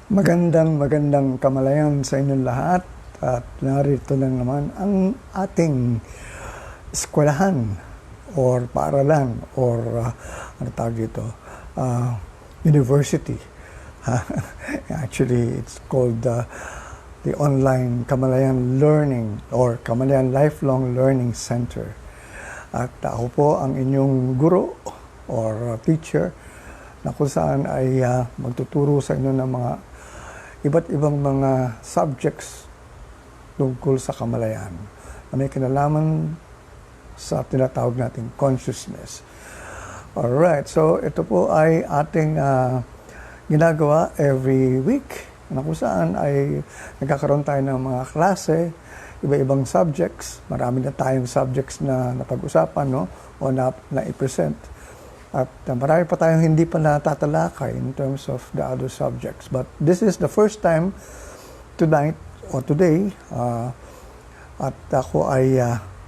Magandang kamalayan sa inyong lahat at narito lang naman ang ating eskwelahan or paaralan or ano tawag dito, university. Actually, it's called the Online Kamalayan Learning or Kamalayan Lifelong Learning Center. At ako po ang inyong guro or teacher na kung saan ay magtuturo sa inyo ng mga iba't ibang mga subjects tungkol sa kamalayan na may kinalaman sa tinatawag nating consciousness. Alright, so ito po ay ating ginagawa every week na kung saan ay nagkakaroon tayo ng mga klase, iba-ibang subjects. Marami na tayong subjects na napag-usapan, no? O na-i-present. At marami pa tayong hindi pa natatalakay in terms of the other subjects. But this is the first time tonight or today at ako ay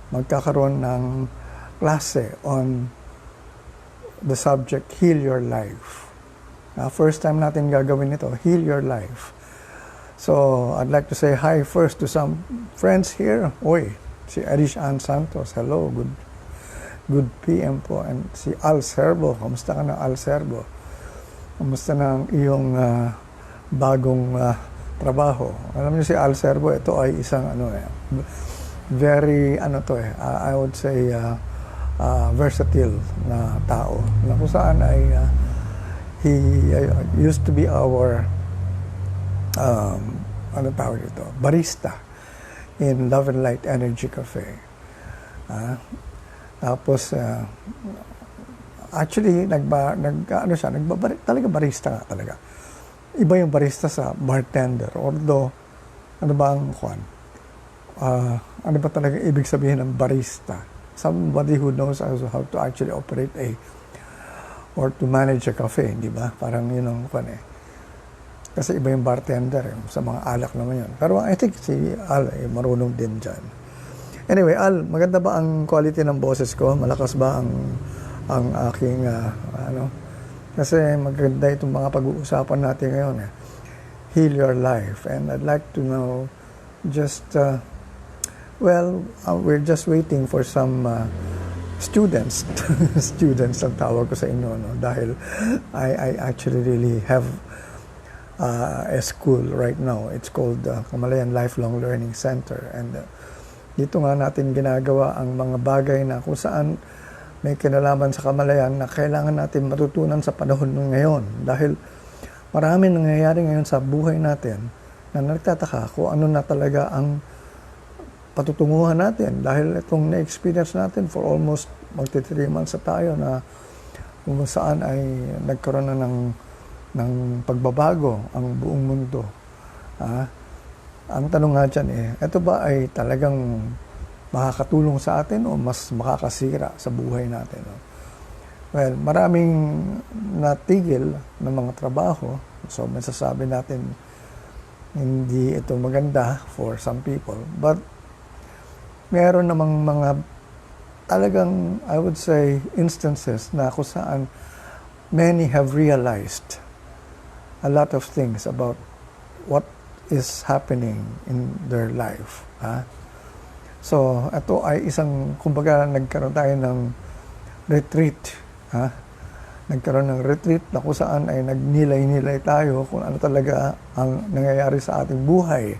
magkakaroon ng klase on the subject Heal Your Life. First time natin gagawin ito, Heal Your Life. So I'd like to say hi first to some friends here. Oy, si Erish Ann Santos. Hello, good PM po. And si Al Serbo, kamusta ka na Al Serbo? Kamusta na ang iyong bagong trabaho? Alam niyo si Al Serbo, ito ay isang very I would say versatile na tao. Na kung saan ay he used to be our barista in Love and Light Energy Cafe. Tapos, actually, talaga barista nga talaga. Iba yung barista sa bartender. Although, ano ba ang kwan? Ano ba talaga ibig sabihin ng barista? Somebody who knows how to actually operate or to manage a cafe, di ba? Parang yun ang kwan eh. Kasi iba yung bartender, sa mga alak naman yun. Pero I think si Al marunong din dyan. Anyway, Al, maganda ba ang quality ng boses ko? Malakas ba ang aking Kasi maganda itong mga pag-uusapan natin ngayon. Heal your life. And I'd like to know just we're just waiting for some students. Students ang tawag ko sa inyo, no? Dahil I actually really have a school right now. It's called Kamalayan Lifelong Learning Center. And dito nga natin ginagawa ang mga bagay na kung saan may kinalaman sa kamalayan na kailangan natin matutunan sa panahon ng ngayon. Dahil marami nangyayari ngayon sa buhay natin na nagtataka kung ano na talaga ang patutunguhan natin. Dahil itong na-experience natin for almost 3 months na tayo na kung saan ay nagkaroon na ng pagbabago ang buong mundo. Ang tanong nga dyan ito ba ay talagang makakatulong sa atin o mas makakasira sa buhay natin? Well, maraming natigil ng mga trabaho. So, masasabi natin hindi ito maganda for some people. But, meron namang mga talagang, I would say, instances na kung saan many have realized a lot of things about what is happening in their life. So, ito ay isang, kumbaga, nagkaroon tayo ng retreat. Nagkaroon ng retreat na kung saan ay nagnilay-nilay tayo kung ano talaga ang nangyayari sa ating buhay.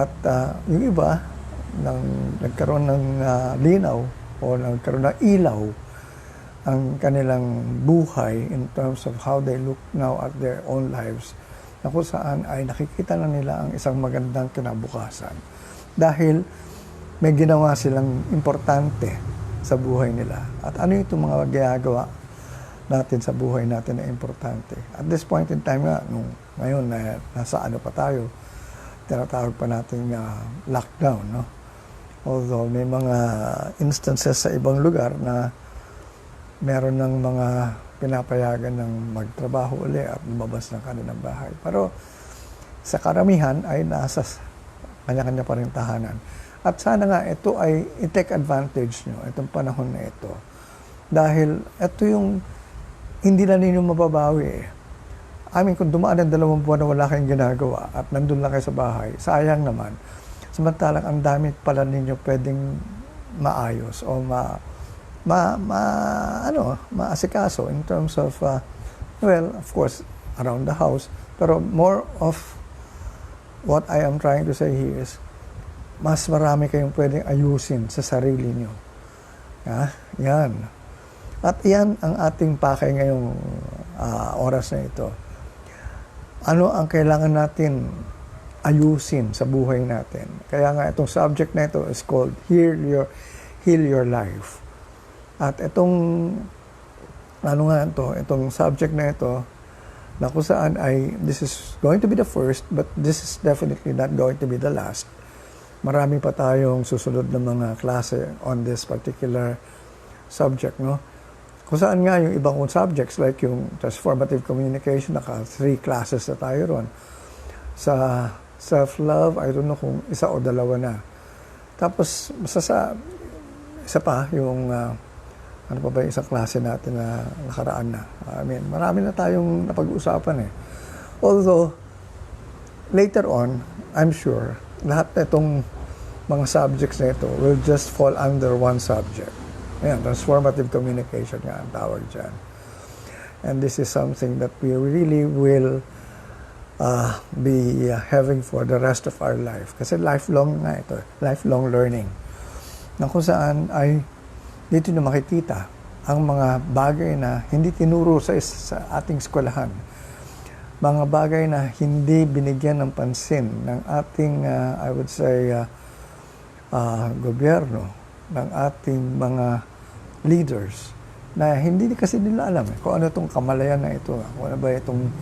At yung iba, nagkaroon ng linaw o nagkaroon ng ilaw ang kanilang buhay in terms of how they look now at their own lives, na kung saan ay nakikita na nila ang isang magandang kinabukasan. Dahil may ginawa silang importante sa buhay nila. At ano itong mga ginagawa natin sa buhay natin na importante? At this point in time nga, ngayon na nasa ano pa tayo, tinatawag pa natin lockdown, no? Although may mga instances sa ibang lugar na meron ng mga pinapayagan ng magtrabaho uli at lumabas ng kanilang bahay. Pero sa karamihan ay nasa kanya-kanya pa rin tahanan. At sana nga ito ay i-take advantage nyo, itong panahon na ito. Dahil ito yung hindi na ninyo mababawi kung dumaan ng 2 buwan na wala kayong ginagawa at nandun lang kayo sa bahay, sayang naman. Samantalang ang dami pala ninyo pwedeng maayos o maasikaso in terms of, well, of course, around the house. Pero more of what I am trying to say here is, mas marami kayong pwedeng ayusin sa sarili nyo. Yan. At yan ang ating pakay ngayong oras na ito. Ano ang kailangan natin ayusin sa buhay natin? Kaya nga itong subject na ito is called Heal Your Life. At itong subject na ito, na kung saan this is going to be the first, but this is definitely not going to be the last. Marami pa tayong susunod na mga klase on this particular subject, no? Kung saan nga yung ibang subjects, like yung transformative communication, 3 classes na tayo ron. Sa self-love, I don't know kung 1 o 2 na. Tapos, isa pa, yung, ano pa ba yung isang klase natin na nakaraan na. Marami na tayong napag-uusapan eh. Although, later on, I'm sure, lahat na itong mga subjects na ito will just fall under one subject. Ayan, transformative communication nga ang tawag dyan. And this is something that we really will be having for the rest of our life. Kasi lifelong nga ito, lifelong learning. Na kung saan ay dito na makikita ang mga bagay na hindi tinuro sa ating eskwelahan. Mga bagay na hindi binigyan ng pansin ng ating, I would say, gobyerno, ng ating mga leaders, na hindi kasi nila alam kung ano itong kamalayan na ito, kung ano ba itong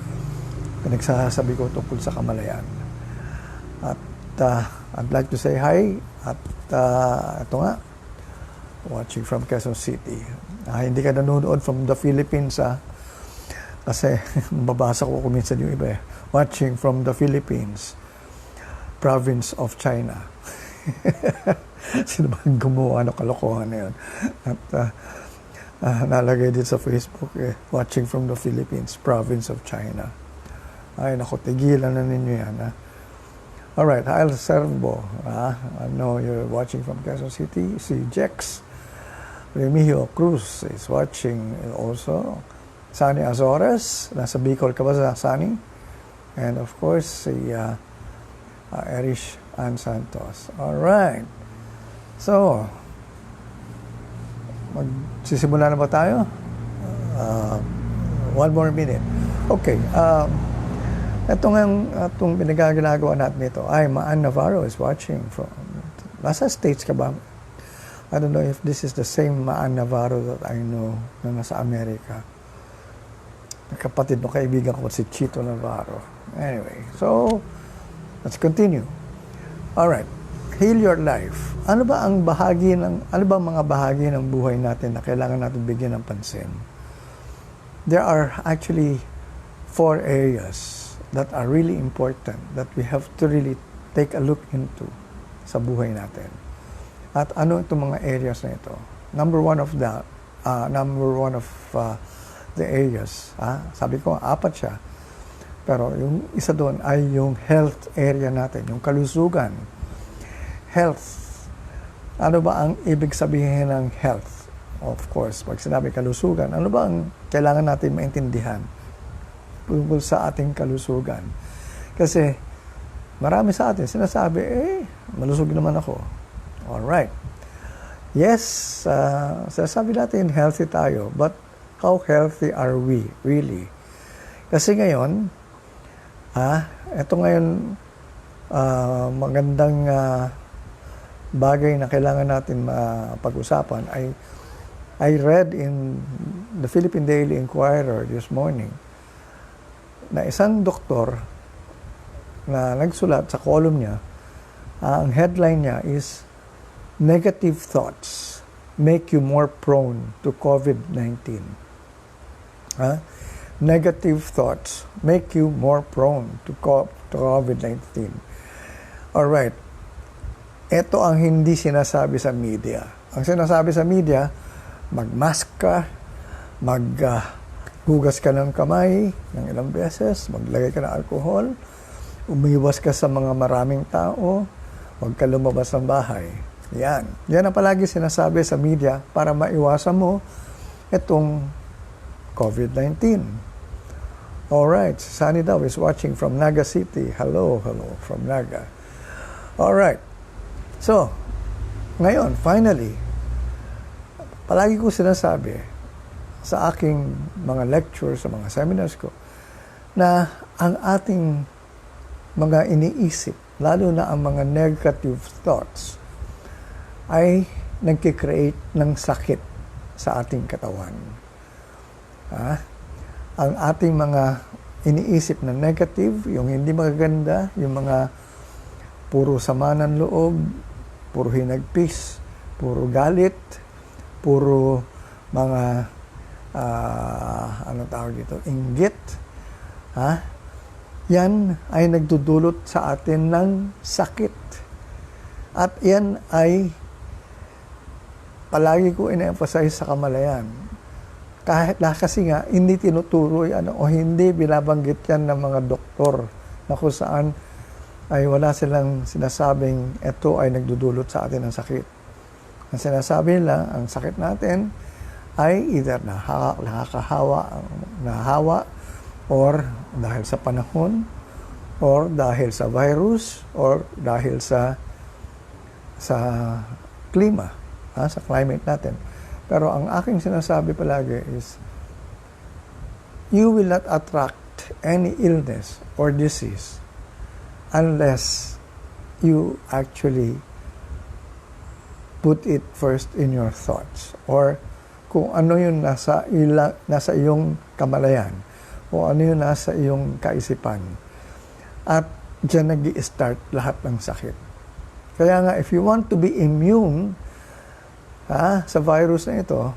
pinagsasabi ko tungkol sa kamalayan. At I'd like to say hi, at ito nga, watching from Quezon City. Hindi ka nanonood from the Philippines, kasi mababasa ko kuminsan yung iba watching from the Philippines, province of China. Sino ba gumawa ng kalokohan na yun? At nalagay din sa Facebook, watching from the Philippines, province of China. Ay, naku, tigilan na ninyo yan. Alright, I'll Servo. I know you're watching from Quezon City. Si Jex Remigio Cruz is watching also. Sunny Azores, nasa Bicol ka ba sa Sunny? And of course, si Erish Ann Santos. Alright. So, magsisimula na ba tayo? 1 more minute. Okay. Itong pinagagawa natin ito. Maan Navarro is watching from... Nasa States ka ba? I don't know if this is the same Maan Navarro that I know na nasa Amerika. Kapatid no kaibigan ko si Chito Navarro. Anyway, so let's continue. All right. Heal your life. Ano ba mga bahagi ng buhay natin na kailangan natin bigyan ng pansin? There are actually 4 areas that are really important that we have to really take a look into sa buhay natin. At ano itong mga areas na ito? Number one of the areas, sabi ko, 4 siya. Pero yung isa doon ay yung health area natin, yung kalusugan. Health. Ano ba ang ibig sabihin ng health? Of course, pag sinabi kalusugan, ano ba ang kailangan natin maintindihan tungkol sa ating kalusugan? Kasi marami sa atin sinasabi, malusog naman ako. Alright. Yes, sasabi natin healthy tayo, but how healthy are we really? Kasi ngayon, ito ngayon, magandang bagay na kailangan natin mapag-usapan ay I read in the Philippine Daily Inquirer this morning na isang doktor na nagsulat sa column niya, ang headline niya is "Negative thoughts make you more prone to COVID-19." Negative thoughts make you more prone to COVID-19. Alright. Ito ang hindi sinasabi sa media. Ang sinasabi sa media, mag-mask ka, Hugas ka ng kamay ng ilang beses, maglagay ka ng alcohol, umiwas ka sa mga maraming tao, huwag ka lumabas ng bahay. Yan. Yan ang palagi sinasabi sa media para maiwasan mo itong COVID-19. Alright, Sunny daw is watching from Naga City. Hello from Naga. Alright. So, ngayon, finally, palagi ko sinasabi sa aking mga lectures, sa mga seminars ko, na ang ating mga iniisip, lalo na ang mga negative thoughts, ay nagkikreate ng sakit sa ating katawan. Ang ating mga iniisip na negative, yung hindi magaganda, yung mga puro sama ng loob, puro hinagpis, puro galit, puro mga ano tawag dito, inggit, yan ay nagdudulot sa atin ng sakit. At yan ay palagi ko ina-emphasize sa kamalayan. Kasi nga, hindi tinuturo o hindi binabanggit yan ng mga doktor na kung saan ay wala silang sinasabing ito ay nagdudulot sa atin ng sakit. Ang sinasabi nila, ang sakit natin ay either nahahawa or dahil sa panahon or dahil sa virus or dahil sa klima, sa climate natin. Pero ang aking sinasabi palagi is, you will not attract any illness or disease unless you actually put it first in your thoughts. Or kung ano yung nasa iyong kamalayan, o ano yung nasa iyong kaisipan. At dyan nag-i-start lahat ng sakit. Kaya nga, if you want to be immune sa virus na ito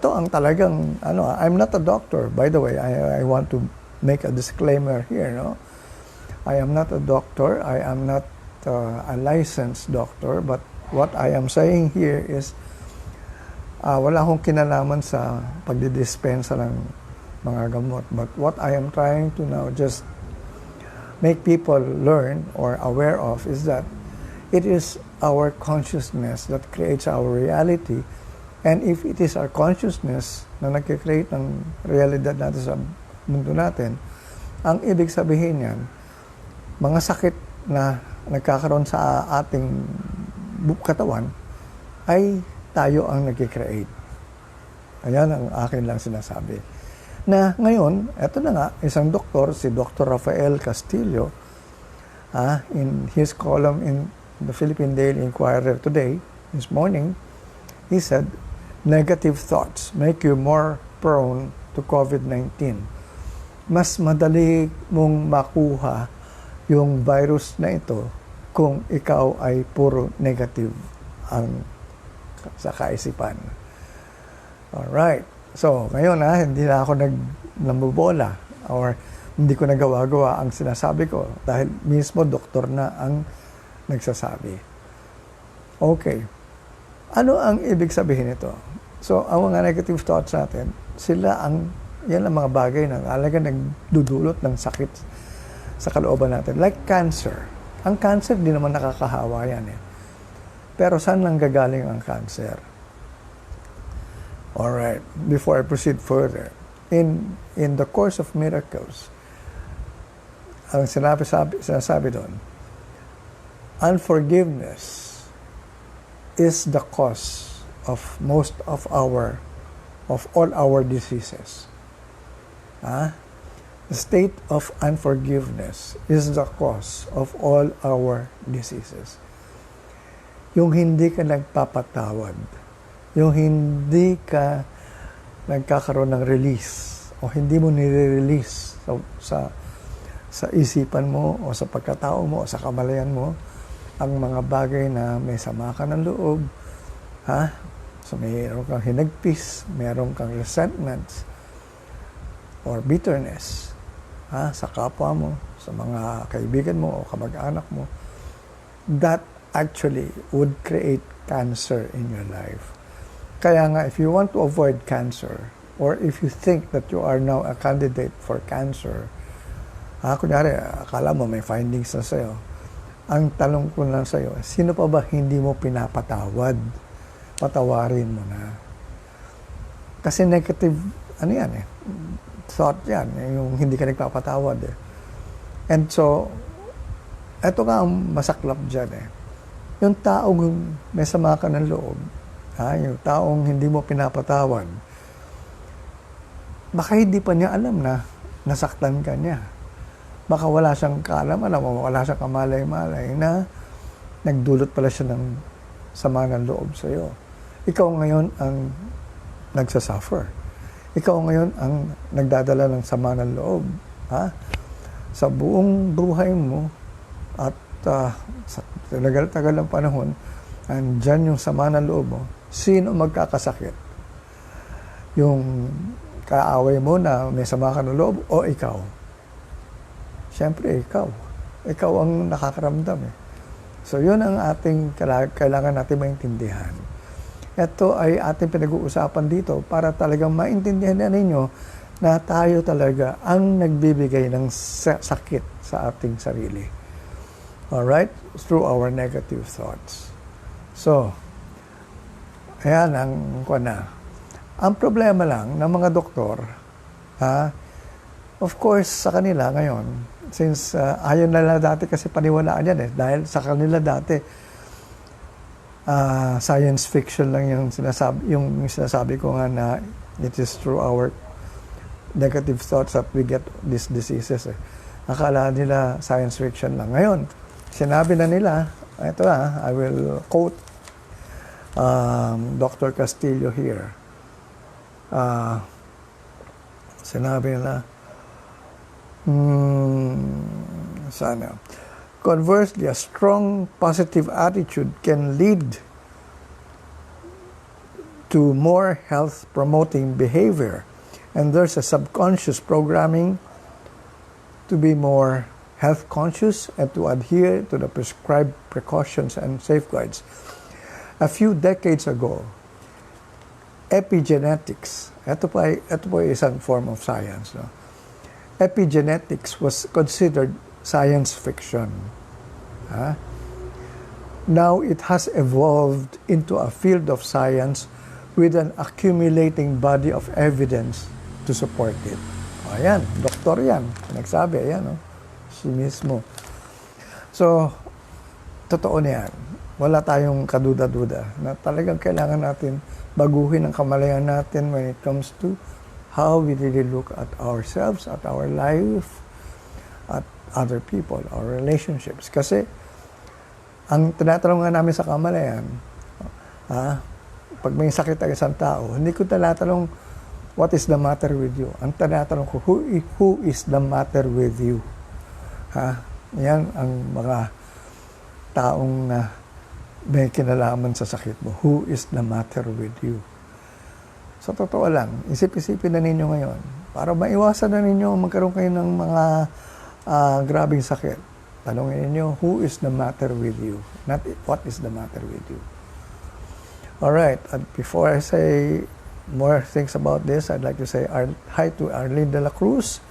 ang talagang, I'm not a doctor. By the way, I want to make a disclaimer here, no? I am not a doctor. I am not a licensed doctor. But what I am saying here is, wala akong kinalaman sa pagdidispensa ng mga gamot. But what I am trying to now just make people learn or aware of is that it is our consciousness that creates our reality. And if it is our consciousness na nag-create ng realidad natin sa mundo natin, ang ibig sabihin yan, mga sakit na nagkakaroon sa ating katawan ay tayo ang nag-create. Ayan ang akin lang sinasabi. Na ngayon, eto na nga, isang doktor, si Dr. Rafael Castillo, in his column in the Philippine Daily Inquirer today, this morning, he said, negative thoughts make you more prone to COVID-19. Mas madali mong makuha yung virus na ito kung ikaw ay puro negative ang sa kaisipan. Alright. So, ngayon hindi na ako nambobola or hindi ko nagawa-gawa ang sinasabi ko dahil mismo doktor na ang nagsasabi. Okay. Ano ang ibig sabihin nito? So, ang mga negative thoughts natin, yan ang mga bagay na talagang nagdudulot ng sakit sa kalooban natin. Like cancer. Ang cancer, di naman nakakahawa yan eh. Pero saan lang gagaling ang cancer? Alright. Before I proceed further, in the course of miracles, ang sinasabi doon, unforgiveness is the cause of most of all our diseases. The state of unforgiveness is the cause of all our diseases. Yung hindi ka nagpapatawad, yung hindi ka nagkakaroon ng release o hindi mo nire-release sa isipan mo o sa pagkatao mo o sa kamalayan mo ang mga bagay na may sama ka ng loob, so mayroon kang hinagpis, mayroon kang resentments or bitterness sa kapwa mo, sa mga kaibigan mo o kamag-anak mo, that actually would create cancer in your life. Kaya nga, if you want to avoid cancer, or if you think that you are now a candidate for cancer, kunyari, akala mo may findings na sa'yo, ang tanong ko lang sa'yo, sino pa ba hindi mo pinapatawad? Patawarin mo na. Kasi negative, thought yan, yung hindi ka nagpapatawad eh. And so, eto nga ang masaklap dyan eh. Yung taong may sama ka ng loob, yung taong hindi mo pinapatawad, baka hindi pa niya alam na nasaktan ka niya. Baka wala siyang kaalaman, wala siyang kamalay-malay na nagdulot pala siya ng sama ng loob sa'yo. Ikaw ngayon ang nagsasuffer. Ikaw ngayon ang nagdadala ng sama ng loob. Sa buong buhay mo at sa tagal-tagal ng panahon, andyan yung sama ng loob mo. Sino magkakasakit? Yung kaaway mo na may sama ka ng loob o ikaw? Siyempre, ikaw. Ikaw ang nakakaramdam eh. So, yun ang ating kailangan natin maintindihan. Ito ay ating pinag-uusapan dito para talagang maintindihan na ninyo na tayo talaga ang nagbibigay ng sakit sa ating sarili. Alright? Through our negative thoughts. So, ayan ang na. Ang problema lang ng mga doktor, of course, sa kanila ngayon, since ayaw nila dati kasi paniwalaan yan dahil sa kanila dati, science fiction lang yung sinasabi ko nga na it is through our negative thoughts that we get these diseases. Akala nila science fiction lang. Ngayon, sinabi na nila, ito I will quote Dr. Castillo here. Sinabi nila, sana. Conversely, a strong positive attitude can lead to more health-promoting behavior. And there's a subconscious programming to be more health-conscious and to adhere to the prescribed precautions and safeguards. A few decades ago, epigenetics, ito po ay isang form of science. No? Epigenetics was considered science fiction. Now it has evolved into a field of science with an accumulating body of evidence to support it. Ayan, doktor yan. Nagsabi, ayan, si mismo. So, totoo na yan. Wala tayong kaduda-duda na talagang kailangan natin baguhin ang kamalayan natin when it comes to how we really look at ourselves, at our life, at other people, our relationships. Kasi, ang tinatanong nga namin sa kamalayan, pag may sakit ang isang tao, hindi ko tinatanong, what is the matter with you? Ang tinatanong ko, who is the matter with you? Yan ang mga taong may kinalaman sa sakit mo. Who is the matter with you? Sa totoo lang, isip-isipin na ninyo ngayon, para maiwasan na ninyo magkaroon kayo ng mga grabing sakit. Tanungin ninyo, who is the matter with you? Not what is the matter with you. Alright, and before I say more things about this, I'd like to say hi to Arlene de la Cruz,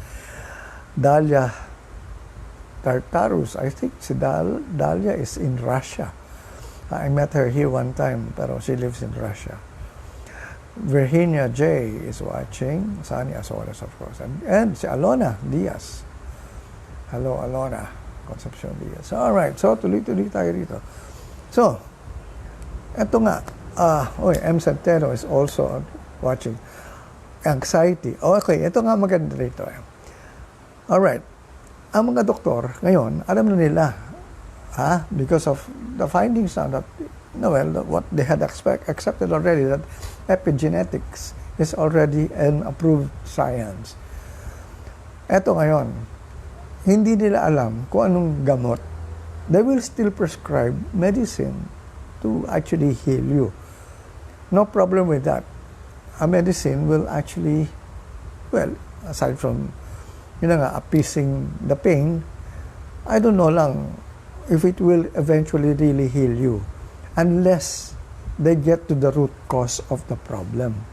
Dalia Tartarus. I think si Dalia is in Russia. I met her here one time, pero she lives in Russia. Virginia J. is watching. Sani Azores, of course. And si Alona Diaz. Hello, Alona. Concepcion Diaz. So, alright. So, tuloy-tuloy tayo dito. So, eto nga. M. Centeno is also watching. Anxiety. Okay, ito nga maganda rito. Alright. Ang mga doktor, ngayon, alam na nila. Because of the findings now that, what they had accepted already, that epigenetics is already an approved science. Eto ngayon, hindi nila alam kung anong gamot. They will still prescribe medicine to actually heal you. No problem with that. A medicine will actually, aside from, appeasing the pain, I don't know lang if it will eventually really heal you unless they get to the root cause of the problem.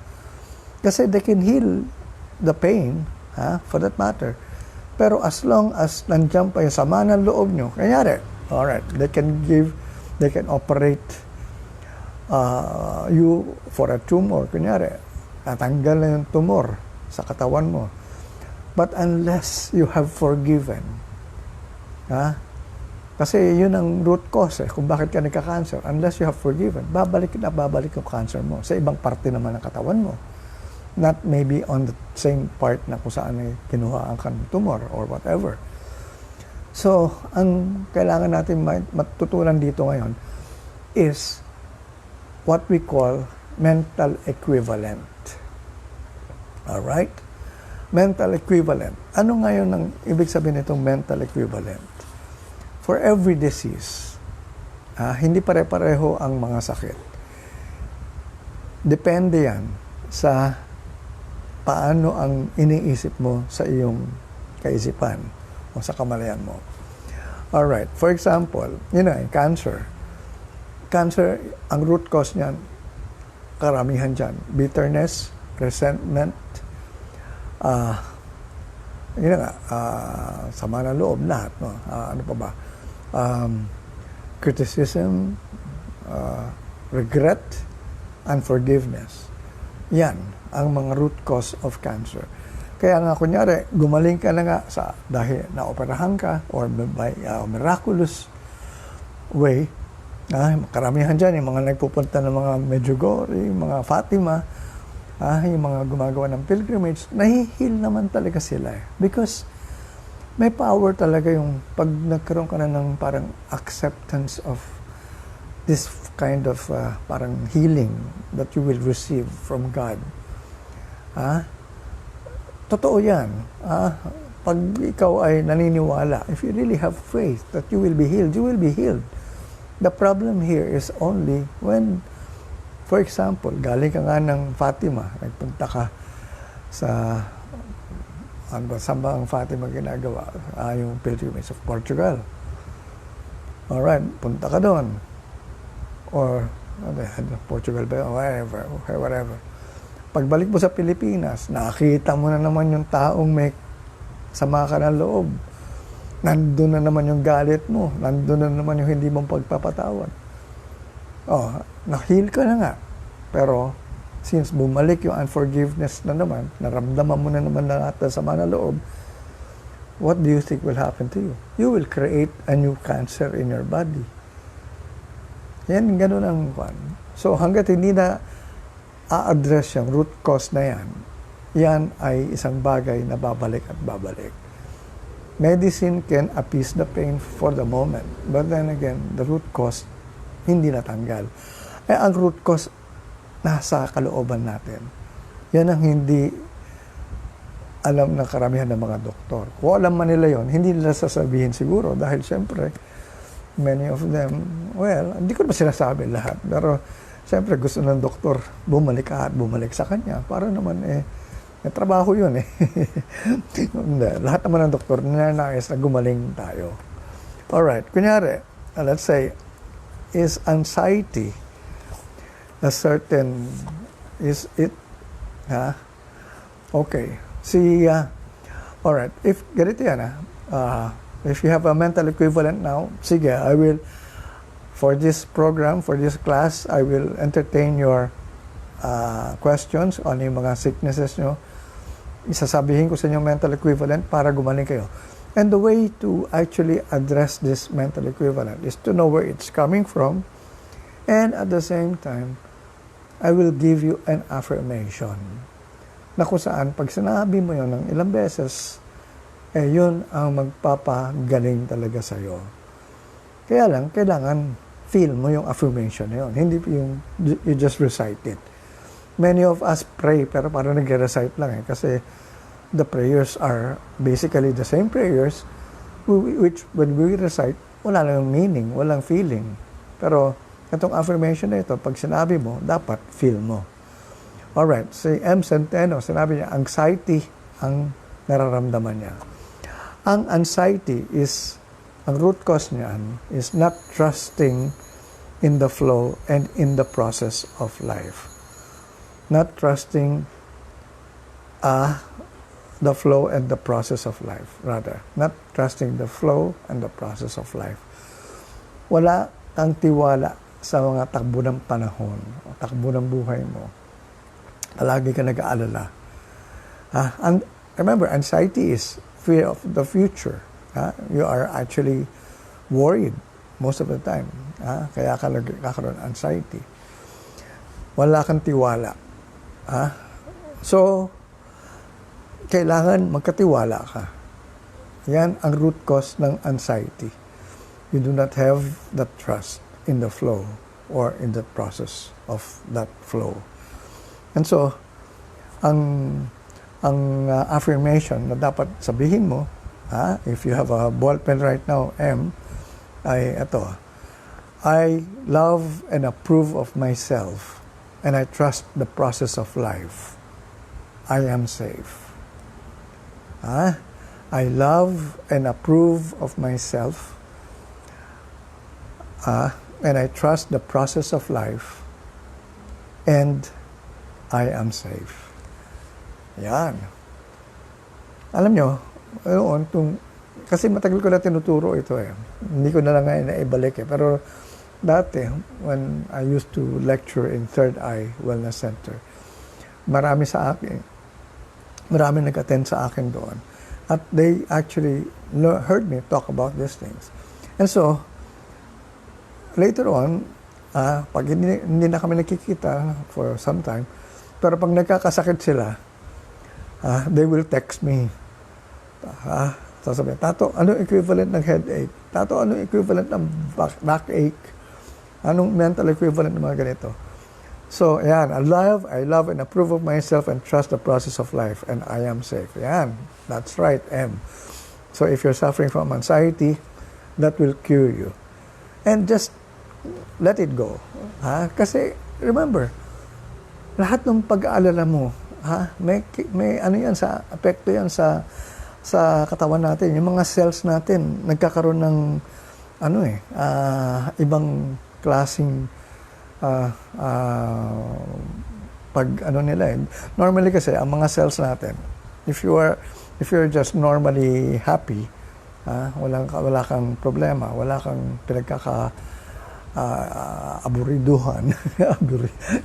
Kasi they can heal the pain, for that matter. Pero as long as nandiyan pa yung sama ng loob nyo, kanyari, alright, they can operate you for a tumor, kunyari, natanggal na yung tumor sa katawan mo. But unless you have forgiven, kasi yun ang root cause kung bakit ka nagka-cancer. Unless you have forgiven, babalik yung cancer mo sa ibang parte naman ng katawan mo. Not maybe on the same part na kung saan ay kinuha ang tumor or whatever. So, ang kailangan natin matutunan dito ngayon is what we call mental equivalent. Alright? Mental equivalent. Ano ngayon ang ibig sabihin nitong mental equivalent? For every disease, hindi pare-pareho ang mga sakit. Depende yan sa paano ang iniisip mo sa iyong kaisipan o sa kamalayan mo. Alright, for example, cancer. Cancer, ang root cause niyan, karamihan dyan, bitterness, resentment, sama ng loob, lahat. No? Ano pa ba? Criticism, regret, unforgiveness. Yan ang mga root cause of cancer. Kaya nga, kunyari, gumaling ka na nga dahil naoperahan ka or by miraculous way, karamihan dyan, yung mga nagpupunta ng mga Medjugorje, mga Fatima, yung mga gumagawa ng pilgrimage, nahihil naman talaga sila. Because may power talaga yung pag nagkaroon ka na ng parang acceptance of this kind of parang healing that you will receive from God. Totoo yan. Pag ikaw ay naniniwala, if you really have faith that you will be healed, you will be healed. The problem here is only when, for example, galing ka nga ng Fatima, nagpunta ka sa, saan ba ang Fatima ginagawa? Yung pilgrimage of Portugal. Alright, punta ka doon. Or, Portugal ba? Whatever. Pagbalik mo sa Pilipinas, nakita mo na naman yung taong may sama ka ng loob. Nandun na naman yung galit mo. Nandun na naman yung hindi mong pagpapatawad. Na-heal ka na nga. Pero, since bumalik yung unforgiveness na naman, naramdaman mo na naman lahat ng sama ng loob, what do you think will happen to you? You will create a new cancer in your body. Yan, ganun ang kwan. So, hanggat hindi na a-address yung root cause na yan ay isang bagay na babalik at babalik. Medicine can appease the pain for the moment, but then again, the root cause hindi natanggal. Ang root cause nasa kalooban natin. Yan ang hindi alam ng karamihan ng mga doktor. Kung alam man nila yon, hindi nila sasabihin siguro dahil syempre, many of them, well, hindi ko naman sinasabi lahat, pero siyempre gusto ng doktor bumalik sa kanya para naman may trabaho yun lahat naman ng doktor nananais na gumaling tayo. Alright, kunyari, let's say, is anxiety a certain, is it, okay, alright, if ganito yan if you have a mental equivalent now, sige, I will, for this program, for this class, I will entertain your questions on yung mga sicknesses nyo. Isasabihin ko sa inyo mental equivalent para gumaling kayo. And the way to actually address this mental equivalent is to know where it's coming from, and at the same time, I will give you an affirmation na kung saan pag sinabi mo yun ng ilang beses, yun ang magpapagaling talaga sa'yo. Kaya lang, kailangan feel mo yung affirmation na yun. Hindi yung you just recite it. Many of us pray, pero parang nag-recite lang kasi the prayers are basically the same prayers which when we recite, wala lang meaning, walang feeling. Pero itong affirmation na ito, pag sinabi mo, dapat feel mo. Alright, si M. Centeno, sinabi niya, anxiety ang nararamdaman niya. Ang anxiety is, ang root cause niyan is not trusting in the flow and in the process of life. Not trusting the flow and the process of life, rather. Not trusting the flow and the process of life. Wala kang tiwala sa mga takbo ng panahon, o takbo ng buhay mo. Palagi ka nag-aalala. And remember, anxiety is fear of the future. You are actually worried most of the time. Kaya ka nagkakaroon ng anxiety. Wala kang tiwala. So, kailangan magkatiwala ka. Yan ang root cause ng anxiety. You do not have that trust in the flow or in the process of that flow. And so, ang affirmation na dapat sabihin mo, if you have a ball pen right now, M, ay ito, I love and approve of myself and I trust the process of life. I am safe. I love and approve of myself and I trust the process of life and I am safe. Yan. Alam nyo, kasi matagal ko na tinuturo ito eh. Hindi ko na lang ngayon naibalik eh. Pero dati, when I used to lecture in Third Eye Wellness Center, marami nag-attend sa akin doon. At they actually heard me talk about these things. And so, later on, pag hindi na kami nakikita for some time, pero pag nagkakasakit sila, they will text me. Sasabihin, Tato, ano equivalent ng headache? Tato, ano equivalent ng backache? Anong mental equivalent ng mga ganito? So, yan, I love and approve of myself and trust the process of life and I am safe. Yan, that's right, M. So, if you're suffering from anxiety, that will cure you. And just let it go. Kasi, remember, lahat ng pag-aalala mo, may ano yan sa, apekto yan sa katawan natin. Yung mga cells natin, nagkakaroon ng, ibang klaseng normally kasi ang mga cells natin, if you're just normally happy, wala kang problema, wala kang aburiduhan,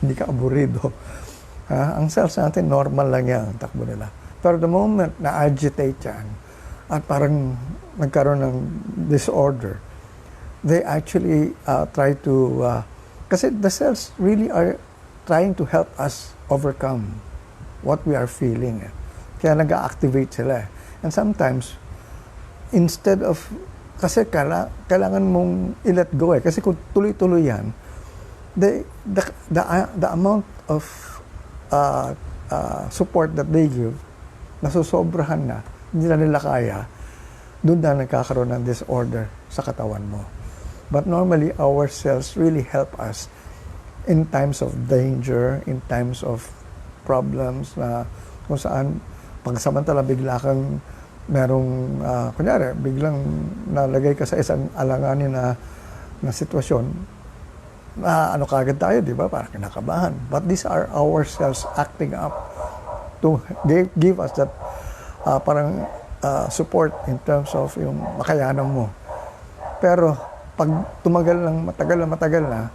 hindi ka aburido, ang cells natin normal lang yan ang takbo nila. Pero the moment na agitate yan at parang nagkaroon ng disorder, they actually try to kasi the cells really are trying to help us overcome what we are feeling. Kaya nag-activate sila. And sometimes, instead of, kasi kailangan mong i-let go eh. Kasi kung tuloy-tuloy yan, the amount of support that they give, nasusobrahan na, hindi na nila kaya, doon na nagkakaroon ng disorder sa katawan mo. But normally, our cells really help us in times of danger, in times of problems na kung saan pagsamantala bigla kang merong, kunyari, biglang nalagay ka sa isang alanganin na sitwasyon, ano kagad tayo, di ba? Parang kinakabahan. But these are our cells acting up to give us that support in terms of yung makayanan mo. Pero pag tumagal ng matagal na,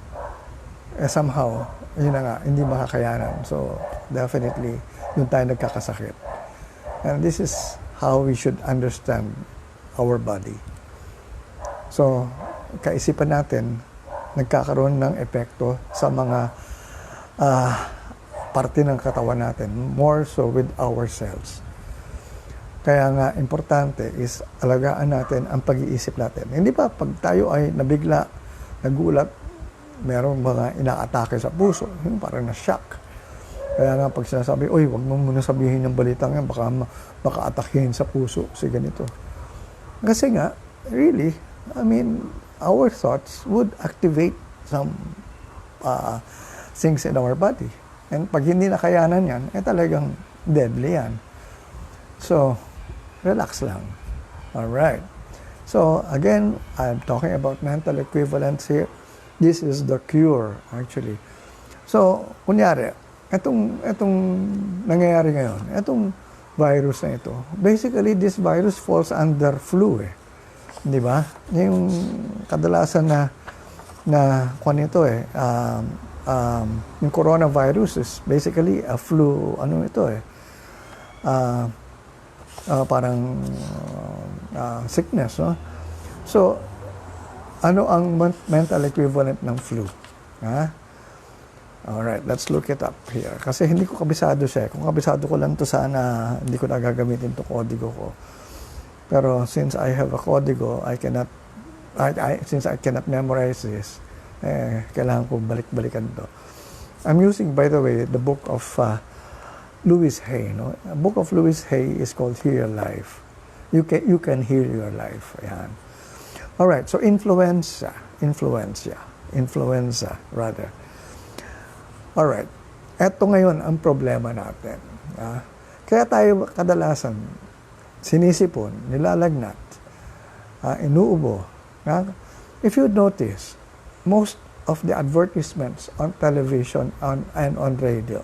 somehow, yun na nga, hindi makakayanan. So, definitely, doon tayo nagkakasakit. And this is how we should understand our body. So, kaisipan natin, nagkakaroon ng epekto sa mga parte ng katawan natin, more so with our cells. Kaya nga, importante is alagaan natin ang pag-iisip natin. Hindi ba pag tayo ay nabigla, nagulat, merong mga inaatake sa puso, yung parang na-shock. Kaya nga pag sinasabi, uy, wag mo muna sabihin yung balitang yan, baka atakihin sa puso, si ganito. Kasi nga, really, our thoughts would activate some things in our body. And pag hindi nakayanan yan, talagang deadly yan. So, relax lang. Alright. So, again, I'm talking about mental equivalence here. This is the cure, actually. So, kunyari, Itong nangyayari ngayon, itong virus na ito, basically this virus falls under flu eh. Di ba? Yung kadalasan na kung ito eh, yung coronavirus is basically a flu, ano ito eh, parang sickness, no? So, ano ang mental equivalent ng flu? Ha? Alright, let's look it up here. Kasi hindi ko kabisado siya. Kung kabisado ko lang to sana, hindi ko na gagamitin to kodigo ko. Pero since I have a kodigo, since I cannot memorize this, kailangan ko balik-balikan to. I'm using, by the way, the book of Louis Hay. No? A book of Louis Hay is called Heal Your Life. You can heal your life. Ayan. Alright, so influenza rather. Alright, eto ngayon ang problema natin. Kaya tayo kadalasan sinisipon, nilalagnat, inuubo. If you notice, most of the advertisements on television and on radio,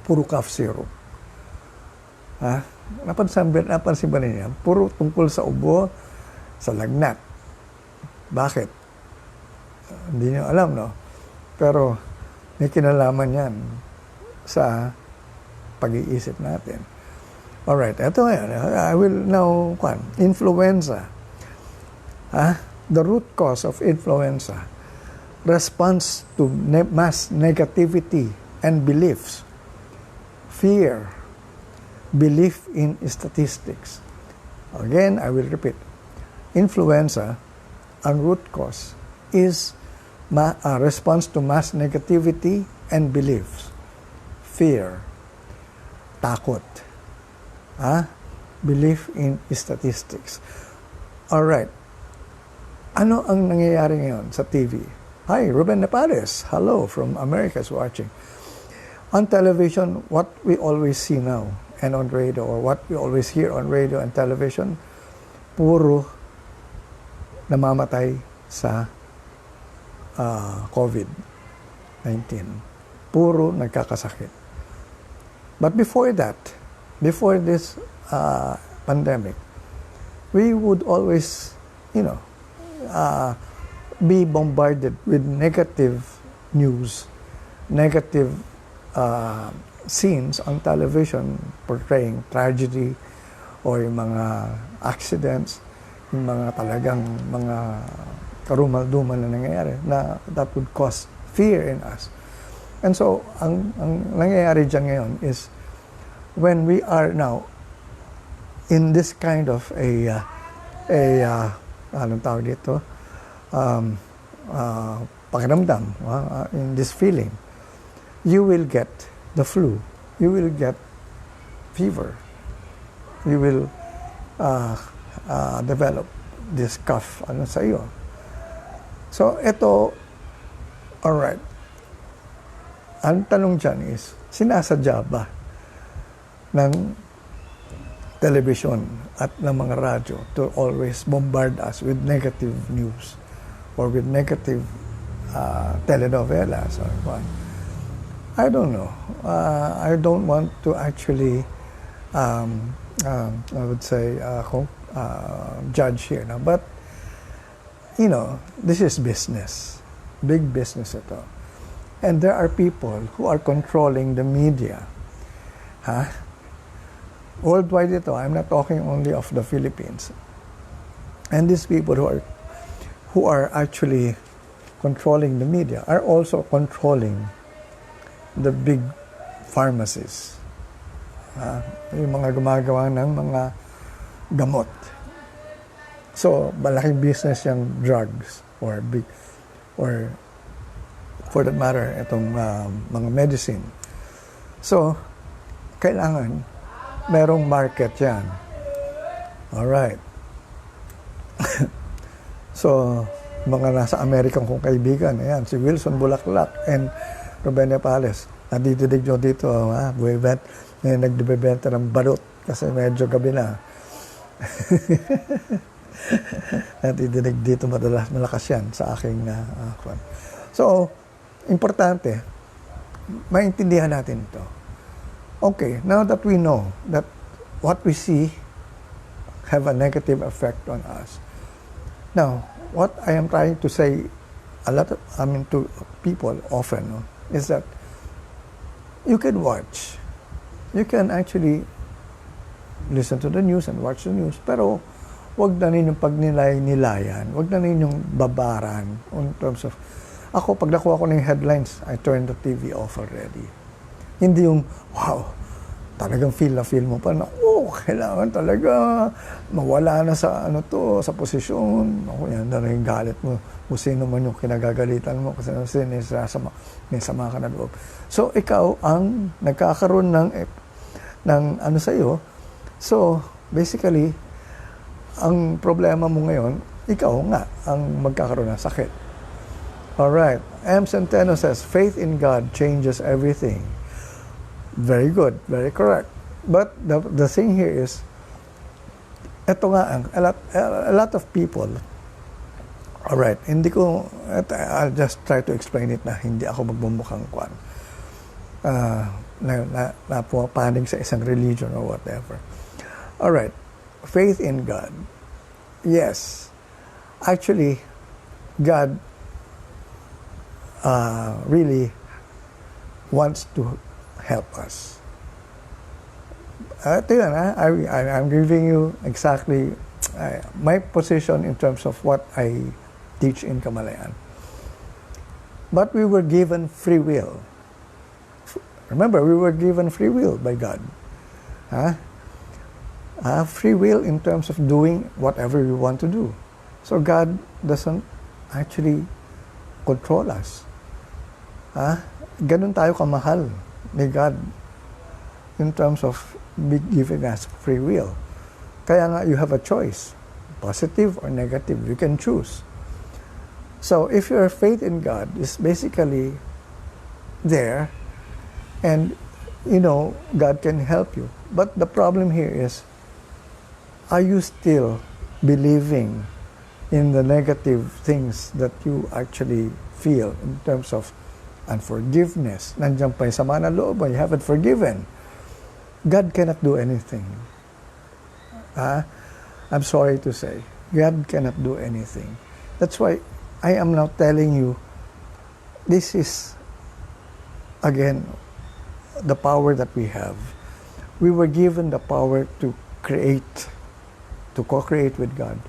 puro cough syrup. Napansin ba niya? Puro tungkol sa ubo, sa lagnat. Bakit? Hindi niyo alam, no? Pero may kinalaman yan sa pag-iisip natin. Alright, ito ngayon. I will now, influenza. The root cause of influenza, response to mass negativity and beliefs, fear, belief in statistics. Again, I will repeat. Influenza, ang root cause, is a response to mass negativity and beliefs. Fear, takot, belief in statistics. Alright, ano ang nangyayari ngayon sa TV? Hi, Ruben Nepales. Hello from America's watching. On television, what we always see now, and on radio, or what we always hear on radio and television, puro namamatay sa COVID-19. Puro nagkakasakit. But before that, before this pandemic, we would always, be bombarded with negative news, negative scenes on television portraying tragedy or yung mga accidents, yung mga talagang mga karumal-dumal na nangyayari na that would cause fear in us. And so, ang nangyayari dyan ngayon is when we are now in this kind of anong tawag dito, pakiramdam, in this feeling, you will get the flu, you will get fever, you will develop this cough sa iyo. So, ito, alright. Ang tanong dyan is, sinasadya ba ng television at ng mga radyo to always bombard us with negative news or with negative telenovelas or what? I don't know. I don't want to actually, I would say, judge here. No? But, this is business. Big business ito. And there are people who are controlling the media. Worldwide ito. I'm not talking only of the Philippines. And these people who are actually controlling the media are also controlling the big pharmacies. Yung mga gumagawa ng mga gamot. So, malaking business yung drugs or for that matter, itong mga medicine. So, kailangan merong market yan. Alright. So, mga nasa Amerikang kong kaibigan, ayan, si Wilson Bulaklak and Ruben Nepales. Nadididig nyo dito, buwibet, nagdibibenta ng balot kasi medyo gabi na. Nadididig dito malakas yan sa aking So, importante, maintindihan natin ito. Okay, now that we know that what we see have a negative effect on us. Now, what I am trying to say to people often, no, is that you can watch. You can actually listen to the news and watch the news, pero wag na ninyong pagnilay-nilayan, wag na ninyong babaran in terms of, ako, pag nakuha ko ng headlines, I turn the TV off already. Hindi yung, wow, talagang feel mo pa na, kailangan talaga mawala na sa sa posisyon. Yan na rin galit mo. Kung sino man yung kinagagalitan mo, kasi may sama ka na loob. So, ikaw ang nagkakaroon ng sa'yo. So, basically, ang problema mo ngayon, ikaw nga ang magkakaroon ng sakit. Alright. M. Centeno says, faith in God changes everything. Very good. Very correct. But the thing here is, ito nga, a lot of people, alright, I'll just try to explain it na hindi ako magbumukhang kwan, na pumapanig sa isang religion or whatever. Alright, faith in God. Yes. Actually, God really wants to help us. I'm giving you exactly my position in terms of what I teach in Kamalayan. But we were given free will. Remember, we were given free will by God. Free will in terms of doing whatever we want to do. So God doesn't actually control us. Ganun tayo kamahal ni God in terms of giving us free will. Kaya nga, you have a choice, positive or negative. You can choose. So, if your faith in God is basically there, and, God can help you. But the problem here is, are you still believing in the negative things that you actually feel in terms of unforgiveness? Nandiyan pa yung sama ng loob mo, you haven't forgiven. God cannot do anything. I'm sorry to say, God cannot do anything. That's why I am now telling you, this is, again, the power that we have. We were given the power to create, to co-create with God.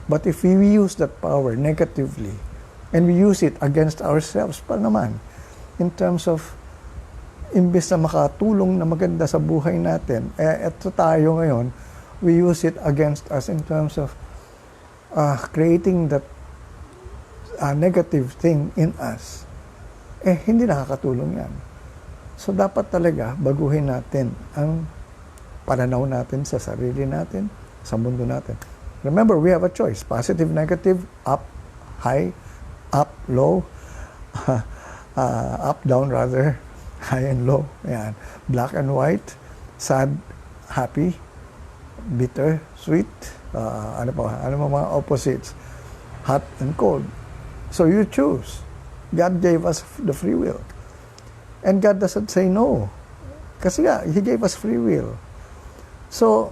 But if we use that power negatively, and we use it against ourselves pa naman, in terms of imbes na makatulong na maganda sa buhay natin, eto tayo ngayon, we use it against us in terms of creating that negative thing in us. Hindi nakakatulong yan. So, dapat talaga baguhin natin ang pananaw natin sa sarili natin, sa mundo natin. Remember, we have a choice. Positive, negative, up, high, up, low, up, down rather, high and low. Ayan. Black and white, sad, happy, bitter, sweet, ano mga opposites, hot and cold. So you choose. God gave us the free will. And God doesn't say no. Kasi He gave us free will. So,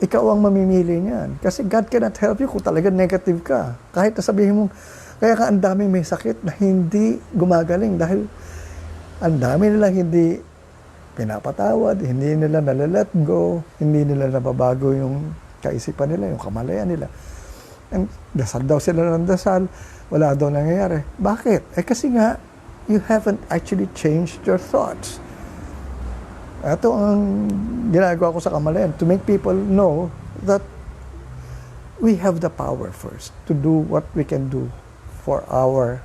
ikaw ang mamimili niyan. Kasi God cannot help you kung talaga negative ka. Kahit sabihin mo, kaya ka ang daming may sakit na hindi gumagaling dahil ang dami nilang hindi pinapatawad, hindi nila nalalet go, hindi nila nababago yung kaisipan nila, yung kamalayan nila. And dasal daw sila ng dasal, wala daw nangyayari. Bakit? Kasi nga, you haven't actually changed your thoughts. Ito ang ginagawa ko sa kamalayan, to make people know that we have the power first to do what we can do for our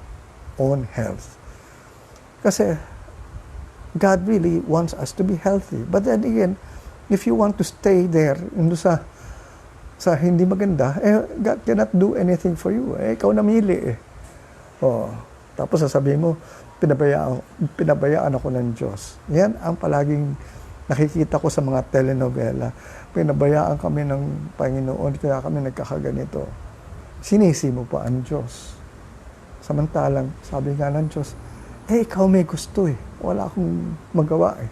own health. Kasi God really wants us to be healthy. But then again, if you want to stay there, sa hindi maganda, God cannot do anything for you. Ikaw namili . Tapos sasabihin mo, pinabayaan ako ng Diyos. Yan ang palaging nakikita ko sa mga telenovela. Pinabayaan kami ng Panginoon, kaya kami nagkakaganito. Sinisi mo pa ang Diyos. Samantalang, sabi nga ng Diyos, ikaw may gusto eh. Wala akong magawa eh.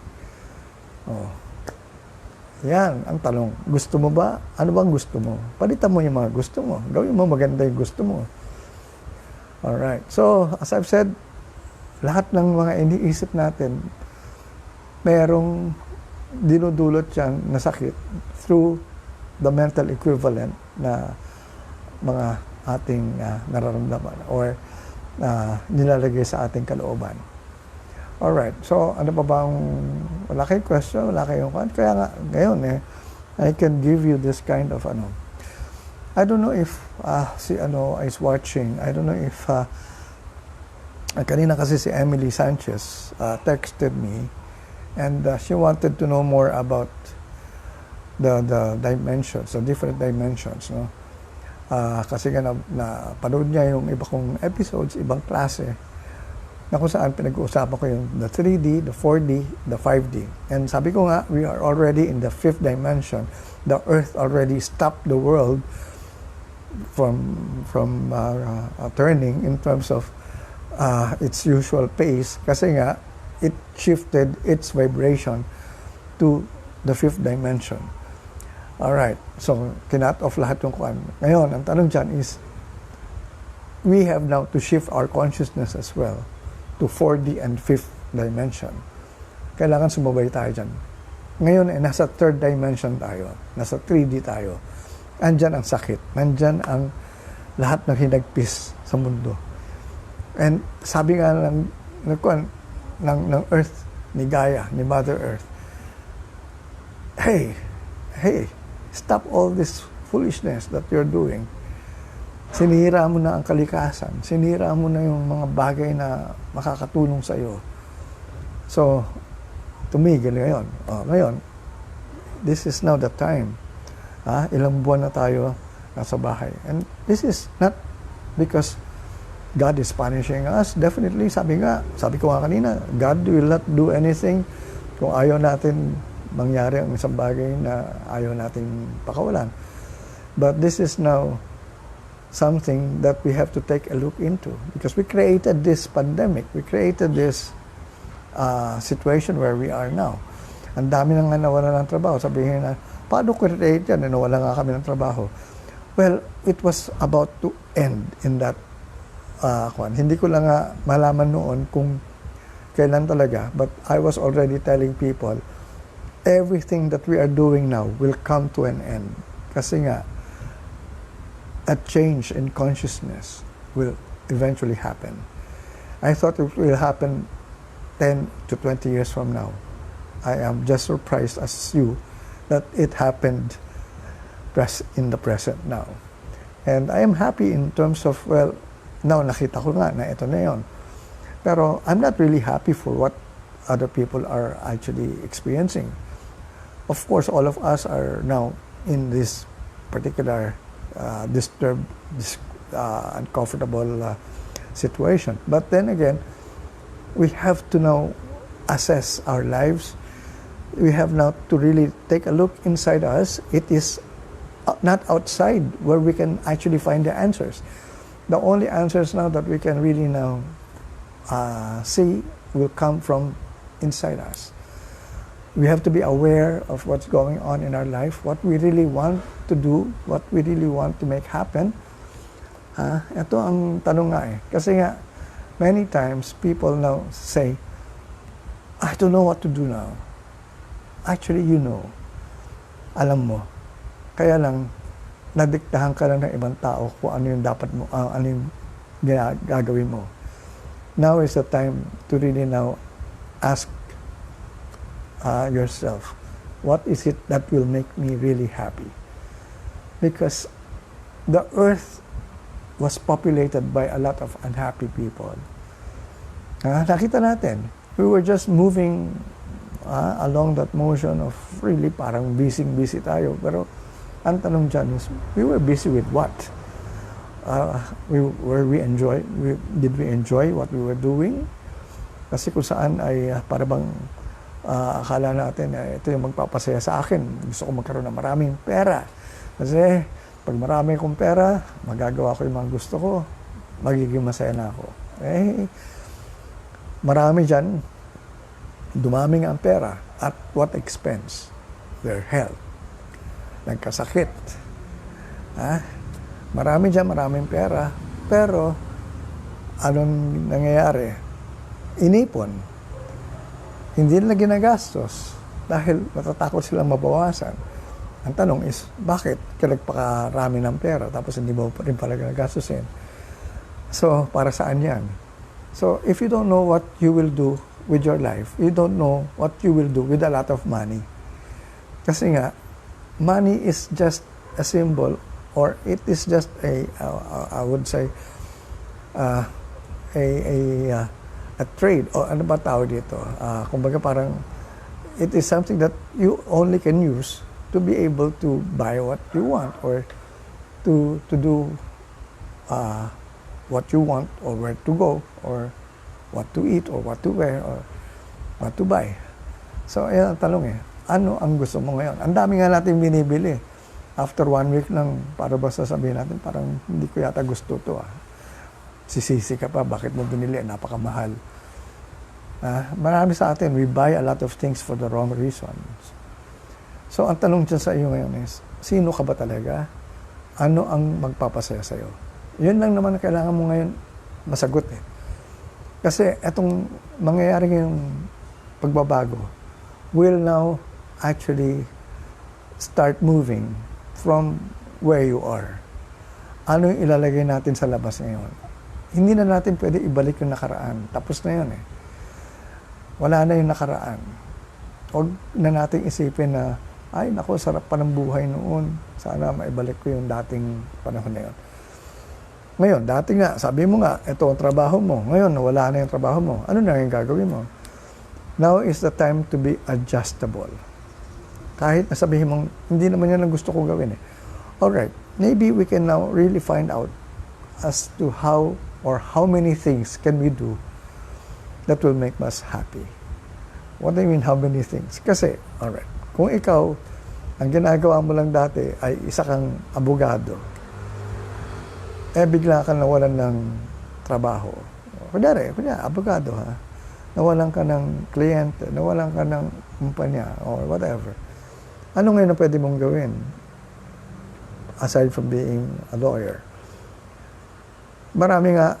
Oh. Yan, ang tanong. Gusto mo ba? Ano bang gusto mo? Palitan mo yung mga gusto mo. Gawin mo maganda yung gusto mo. Alright. So, as I've said, lahat ng mga iniisip natin, merong dinudulot yan na sakit through the mental equivalent na mga ating nararamdaman or nilalagay sa ating kalooban. Alright, so ano pa bang, wala kayong question, wala kayong kwan? Kaya nga, ngayon I can give you this kind of I don't know if si is watching, I don't know if kanina kasi si Emily Sanchez texted me and she wanted to know more about the dimensions, the different dimensions, no? Kasi nga na panood niya yung iba kong episodes, ibang klase, na kung saan pinag-uusapan ko yung the 3D, the 4D, the 5D. And sabi ko nga, we are already in the 5th dimension. The Earth already stopped the world from turning in terms of its usual pace kasi nga, it shifted its vibration to the 5th dimension. Alright, so kinat off lahat yung kuan. Ngayon, ang tanong dyan is, we have now to shift our consciousness as well to 4D and 5th dimension. Kailangan sumabay tayo dyan. Ngayon, nasa 3rd dimension tayo. Nasa 3D tayo. Andyan ang sakit. Nandyan ang lahat ng hinagpis sa mundo. And sabi nga ng Earth, ni Gaia, ni Mother Earth, hey, stop all this foolishness that you're doing. Sinira mo na ang kalikasan. Sinira mo na yung mga bagay na makakatulong sa iyo. So, tumigil ngayon. Ngayon, this is now the time. Ilang buwan na tayo nasa bahay. And this is not because God is punishing us. Definitely, sabi ko nga kanina, God will not do anything kung ayaw natin mangyari ang isang bagay na ayaw natin pakawalan. But this is now something that we have to take a look into because we created this pandemic. We created this situation where we are now. Ang dami na nga nawala ng trabaho. Sabihin na, paano create yan? Nawala nga kami ng trabaho. Well, it was about to end in that hindi ko lang nga malaman noon kung kailan talaga. But I was already telling people, everything that we are doing now will come to an end. Kasi nga, a change in consciousness will eventually happen. I thought it will happen 10 to 20 years from now. I am just surprised as you that it happened in the present now. And I am happy in terms of, well, now nakita ko nga na ito na yun. Pero I'm not really happy for what other people are actually experiencing. Of course, all of us are now in this particular disturbed, uncomfortable situation. But then again, we have to now assess our lives. We have now to really take a look inside us. It is not outside where we can actually find the answers. The only answers now that we can really now see will come from inside us. We have to be aware of what's going on in our life, what we really want to do, what we really want to make happen. Ito ang tanong nga eh. Kasi nga, many times people now say, I don't know what to do now. Actually, you know. Alam mo. Kaya lang, nadiktahan ka lang ng ibang tao kung ano yung dapat mo, ano yung gagawin mo. Now is the time to really now ask yourself, what is it that will make me really happy? Because the earth was populated by a lot of unhappy people. Nakita natin, we were just moving along that motion of really parang busy tayo. Pero ang tanong dyan is, we were busy with what? Did we enjoy what we were doing? Kasi kung saan ay para bang akala natin ito yung magpapasaya sa akin. Gusto ko magkaroon ng maraming pera. Kasi pag marami akong pera, magagawa ko yung mga gusto ko, magiging masaya na ako. Marami dyan, dumaming ang pera. At what expense? Their health. Nagkasakit. Marami dyan, maraming pera. Pero, anong nangyayari? Inipon. Hindi nila ginagastos dahil natatakot silang mabawasan. Ang tanong is, bakit ka nagpakarami ng pera tapos hindi mo rin pala ginagastusin? So, para saan yan? So, if you don't know what you will do with your life, you don't know what you will do with a lot of money. Kasi nga, money is just a symbol, or it is just I would say, a trade, o ano ba tawag dito? Kumbaga parang, it is something that you only can use to be able to buy what you want, or to do what you want, or where to go, or what to eat, or what to wear, or what to buy. So, ayan ang talong ano ang gusto mo ngayon? Ang dami nga natin binibili. After 1 week lang, para ba sasabihin natin, parang hindi ko yata gusto to. Sisisi ka pa, bakit mo binili? Napakamahal. Marami sa atin, we buy a lot of things for the wrong reasons. So, ang tanong dyan sa iyo ngayon is, sino ka ba talaga? Ano ang magpapasaya sa iyo? Yun lang naman ang kailangan mo ngayon masagot Kasi etong mangyayari ngayong pagbabago will now actually start moving from where you are. Ano yung ilalagay natin sa labas ngayon? Hindi na natin pwede ibalik yung nakaraan. Tapos na yun Wala na yung nakaraan. Huwag na natin isipin na, ay naku, sarap pa ng buhay noon. Sana maibalik ko yung dating panahon na yun. Ngayon, dati nga, sabi mo nga, ito ang trabaho mo. Ngayon, wala na yung trabaho mo. Ano na yung gagawin mo? Now is the time to be adjustable. Kahit nasabihin mong, hindi naman yan ang gusto ko gawin Alright, maybe we can now really find out as to how or how many things can we do that will make us happy. What do I mean, how many things? Kasi, alright, kung ikaw, ang ginagawa mo lang dati ay isa kang abogado, bigla ka nawalan ng trabaho. Kunyari, abogado nawalan ka ng kliyente, nawalan ka ng kumpanya, or whatever. Ano ngayon na pwede mong gawin? Aside from being a lawyer. Marami nga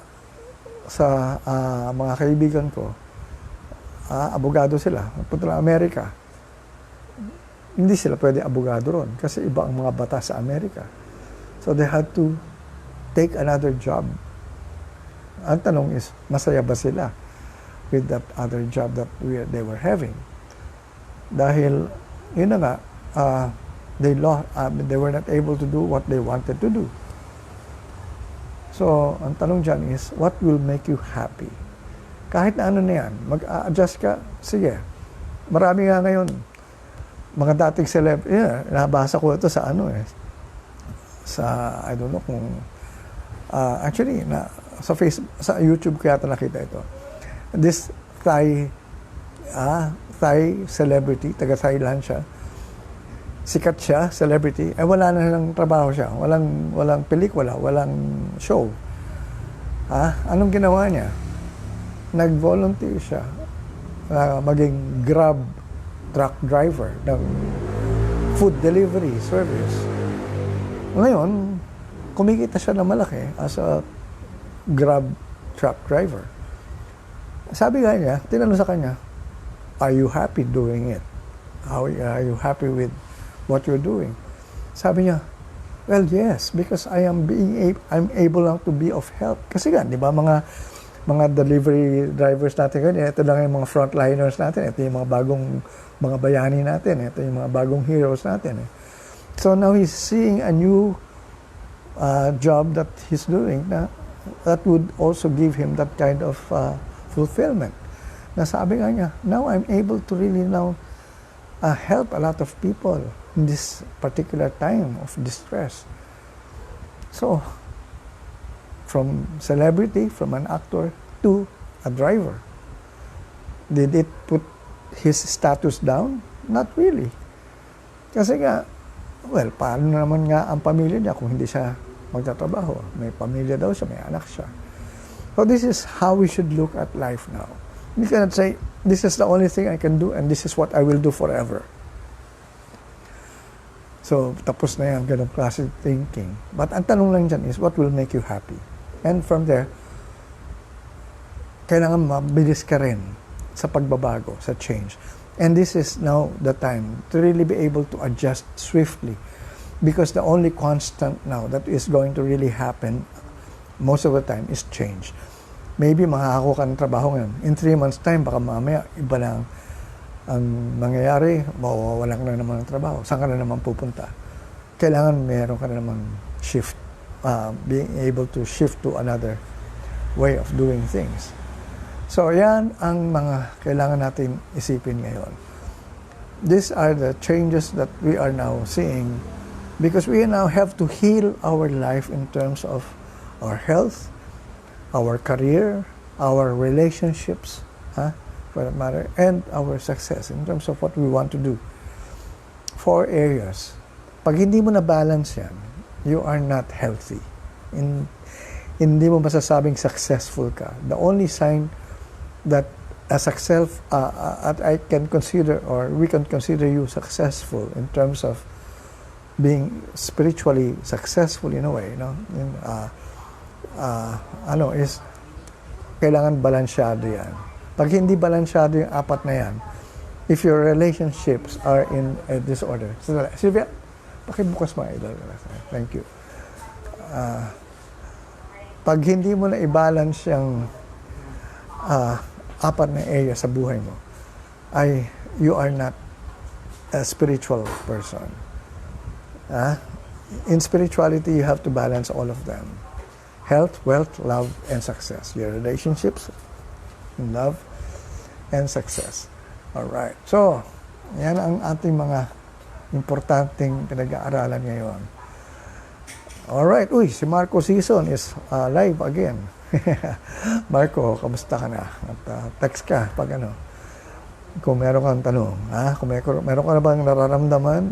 sa mga kaibigan ko, abogado sila, punta na Amerika. Hindi sila pwede abogado ron kasi iba ang mga batas sa Amerika. So they had to take another job. Ang tanong is, masaya ba sila with that other job that they were having? Dahil, yun na nga, they were not able to do what they wanted to do. So, ang tanong dyan is, what will make you happy? Kahit na ano na yan, mag-adjust ka, sige. Marami nga ngayon, mga dating nabasa ko ito sa sa, I don't know kung, actually, sa Facebook, sa YouTube ko yata nakita ito. This Thai celebrity, taga Thailand siya, sikat siya, celebrity, wala na lang trabaho siya. Walang pelikula, walang show. Anong ginawa niya? Nag-volunteer siya maging Grab truck driver ng food delivery service. Ngayon, kumikita siya na malaki as a Grab truck driver. Sabi nga niya, tinanong sa kanya, are you happy doing it? Are you happy with what you're doing? Sabi niya, well, yes, because I'm able lang to be of help. Kasi nga, di ba, mga delivery drivers natin ganyan, ito lang yung mga frontliners natin, ito yung mga bagong mga bayani natin, ito yung mga bagong heroes natin. So now he's seeing a new job that he's doing that would also give him that kind of fulfillment. Nasabi nga niya, now I'm able to really now help a lot of people in this particular time of distress. So, from celebrity, from an actor, to a driver. Did it put his status down? Not really. Kasi nga, well, paano naman nga ang pamilya niya kung hindi siya magtatrabaho? May pamilya daw siya, may anak siya. So this is how we should look at life now. You cannot say, this is the only thing I can do and this is what I will do forever. So, tapos na yan, ganun klase thinking. But ang tanong lang dyan is, what will make you happy? And from there, kailangan mabilis ka rin sa pagbabago, sa change. And this is now the time to really be able to adjust swiftly. Because the only constant now that is going to really happen most of the time is change. Maybe makakakuha ka ng trabaho ngayon. In 3 months' time, baka mamaya iba lang ang mangyayari, mawawalan ka na naman ng trabaho. Saan ka na naman pupunta? Kailangan meron ka na naman shift, being able to shift to another way of doing things. So, yan ang mga kailangan natin isipin ngayon. These are the changes that we are now seeing because we now have to heal our life in terms of our health, our career, our relationships, for that matter, and our success in terms of what we want to do. 4 areas. Pag hindi mo na-balance yan, you are not healthy. Hindi mo masasabing successful ka. The only sign that as I can consider, or we can consider you successful in terms of being spiritually successful in a way, is kailangan balansyado yan. Pag hindi balansyado yung 4 na yan, if your relationships are in a disorder. Sylvia, pakibukas mo. Thank you. Pag hindi mo na i-balance yung 4 na area sa buhay mo, you are not a spiritual person. In spirituality, you have to balance all of them. Health, wealth, love, and success. Your relationships, love, and success. Alright. So, yan ang ating mga importanteng pinag-aaralan ngayon. Alright. Uy, si Marco Season is live again. Marco, kamusta ka na? At text ka pag kung meron kang tanong. Kung meron ka na bang nararamdaman?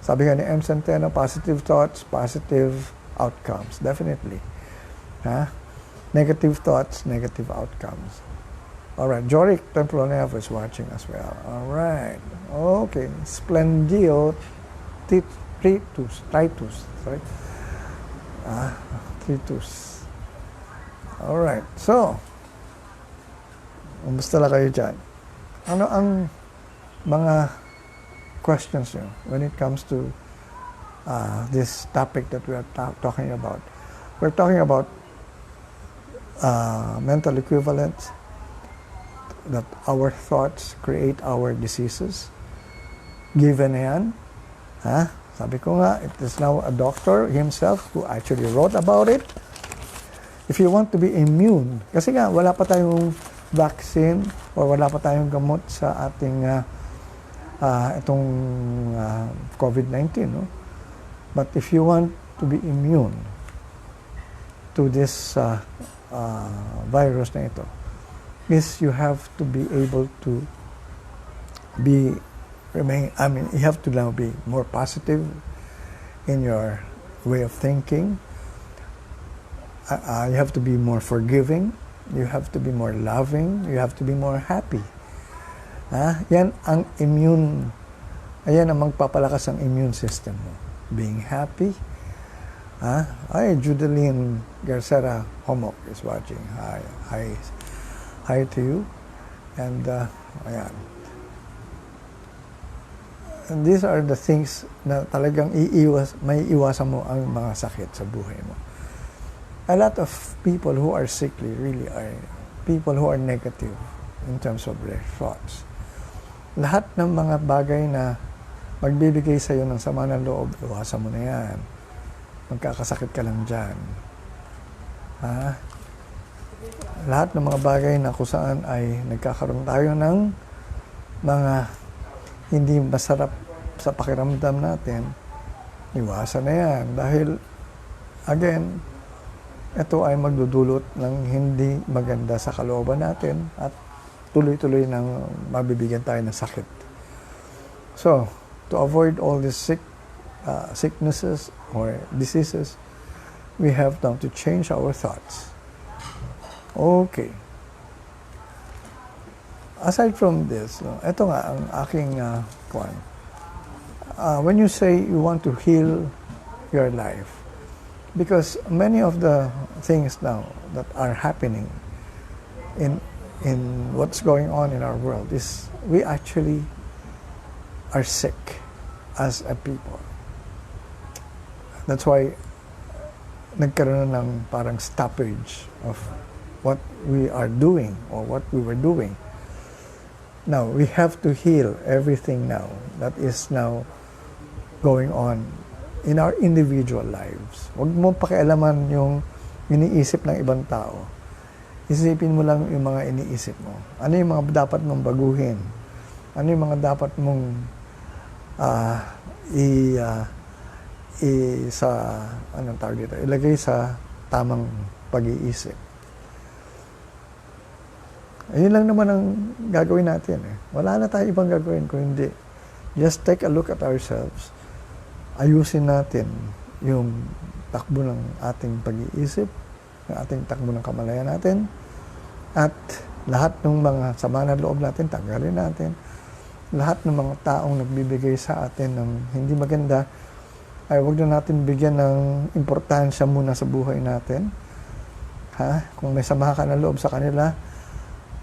Sabi nga ni M. Centeno, positive thoughts, positive outcomes. Definitely. Negative thoughts, negative outcomes. Alright, Jorik Templonev is watching as well. Alright, okay. Splendio Tritus, sorry. Tritus. Alright, so, kumusta lang kayo dyan? Ano ang mga questions nyo when it comes to this topic that we are talking about? We're talking about mental equivalence, that our thoughts create our diseases. Given yan. Sabi ko nga, it is now a doctor himself who actually wrote about it. If you want to be immune, kasi nga wala pa tayong vaccine or wala pa tayong gamot sa ating itong COVID-19. No? But if you want to be immune to this virus na ito, is you have to be able to you have to now be more positive in your way of thinking. You have to be more forgiving. You have to be more loving. You have to be more happy. Yan ang ayan ang magpapalakas ang immune system mo. Being happy. Judeline Garcera Homok is watching. Hi to you. And ayan. And these are the things na talagang may iwasan mo ang mga sakit sa buhay mo. A lot of people who are sickly really are people who are negative in terms of their thoughts. Lahat ng mga bagay na magbibigay sa iyo ng sama ng loob, iwasan mo na yan. Magkakasakit ka lang dyan. Lahat ng mga bagay na kung saan ay nagkakaroon tayo ng mga hindi masarap sa pakiramdam natin, iwasan na yan. Dahil, again, ito ay magdudulot ng hindi maganda sa kalooban natin at tuloy-tuloy nang mabibigyan tayo ng sakit. So, to avoid all these sicknesses or diseases, we have now to change our thoughts. Okay. aside from this, no, ito nga ang aking kwan. When you say you want to heal your life, because many of the things now that are happening in what's going on in our world is we actually are sick as a people. That's why nagkaroon ng parang stoppage of what we are doing or what we were doing. Now, we have to heal everything now that is now going on in our individual lives. Huwag mo pakialaman yung iniisip ng ibang tao. Isipin mo lang yung mga iniisip mo. Ano yung mga dapat mong baguhin? Ano yung mga dapat mong ilagay sa tamang pag-iisip. Ayun lang naman ang gagawin natin. Wala na tayo ibang gagawin kung hindi. Just take a look at ourselves. Ayusin natin yung takbo ng ating pag-iisip, ng ating takbo ng kamalayan natin, at lahat ng mga sama na loob natin, tanggalin natin. Lahat ng mga taong nagbibigay sa atin ng hindi maganda, ay huwag na natin bigyan ng importansya muna sa buhay natin. Kung may sama ka na loob sa kanila,